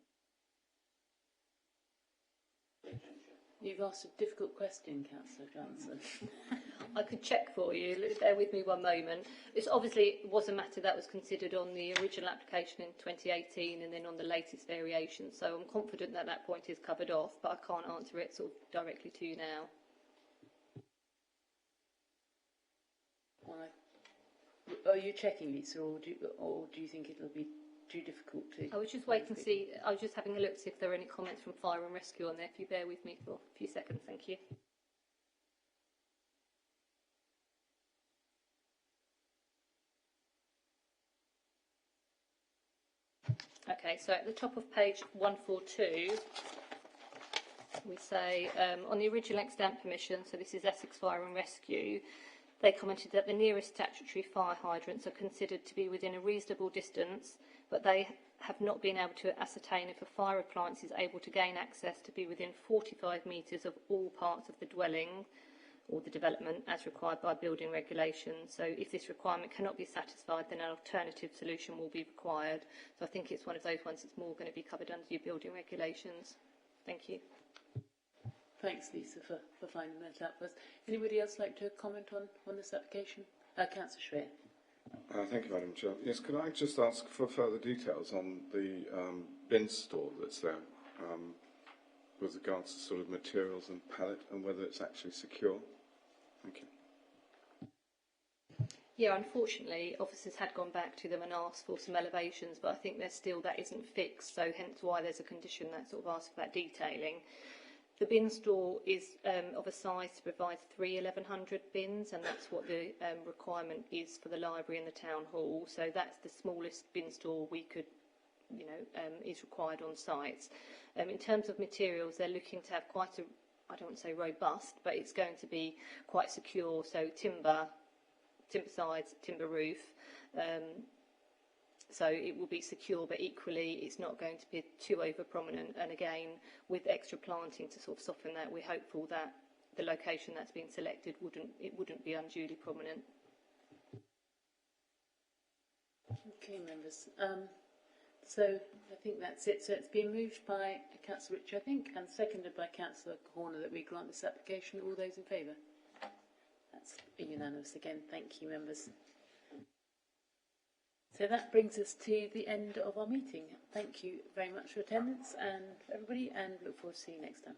You've asked a difficult question, Councillor Johnson. I could check for you. Bear with me one moment. It's obviously was a matter that was considered on the original application in 2018 and then on the latest variation. So I'm confident that that point is covered off, but I can't answer it sort of directly to you now. Are you checking, Lisa, or do you think it'll be too difficult to? I was just waiting to see. I was just having a look to see if there are any comments from Fire and Rescue on there. If you bear with me for a few seconds, thank you. Okay, so at the top of page 142, we say on the original extant permission, so this is Essex Fire and Rescue, they commented that the nearest statutory fire hydrants are considered to be within a reasonable distance, but they have not been able to ascertain if a fire appliance is able to gain access to be within 45 metres of all parts of the dwelling or the development as required by building regulations. So if this requirement cannot be satisfied, then an alternative solution will be required. So I think it's one of those ones that's more going to be covered under your building regulations. Thank you. Thanks, Lisa, for finding that out for us. Anybody else like to comment on this application? Councillor Schreer. Thank you, Madam Chair. Yes, could I just ask for further details on the bin store that's there with regards to sort of materials and pallet and whether it's actually secure? Thank you. Yeah, unfortunately, officers had gone back to them and asked for some elevations, but I think there's still that isn't fixed, so hence why there's a condition that sort of asks for that detailing. The bin store is of a size to provide 3 1100 bins, and that's what the requirement is for the library and the town hall. So that's the smallest bin store we could, is required on site. In terms of materials, they're looking to have quite a, I don't want to say robust, but it's going to be quite secure. So timber sides, timber roof. So it will be secure, but equally it's not going to be too over prominent. And again, with extra planting to sort of soften that, we're hopeful that the location that's been selected wouldn't be unduly prominent. Okay, members. So I think that's it. So it's been moved by Councillor Rich, I think, and seconded by Councillor Horner that we grant this application. All those in favour? That's unanimous again. Thank you, members. So that brings us to the end of our meeting. Thank you very much for attendance and everybody, and look forward to seeing you next time.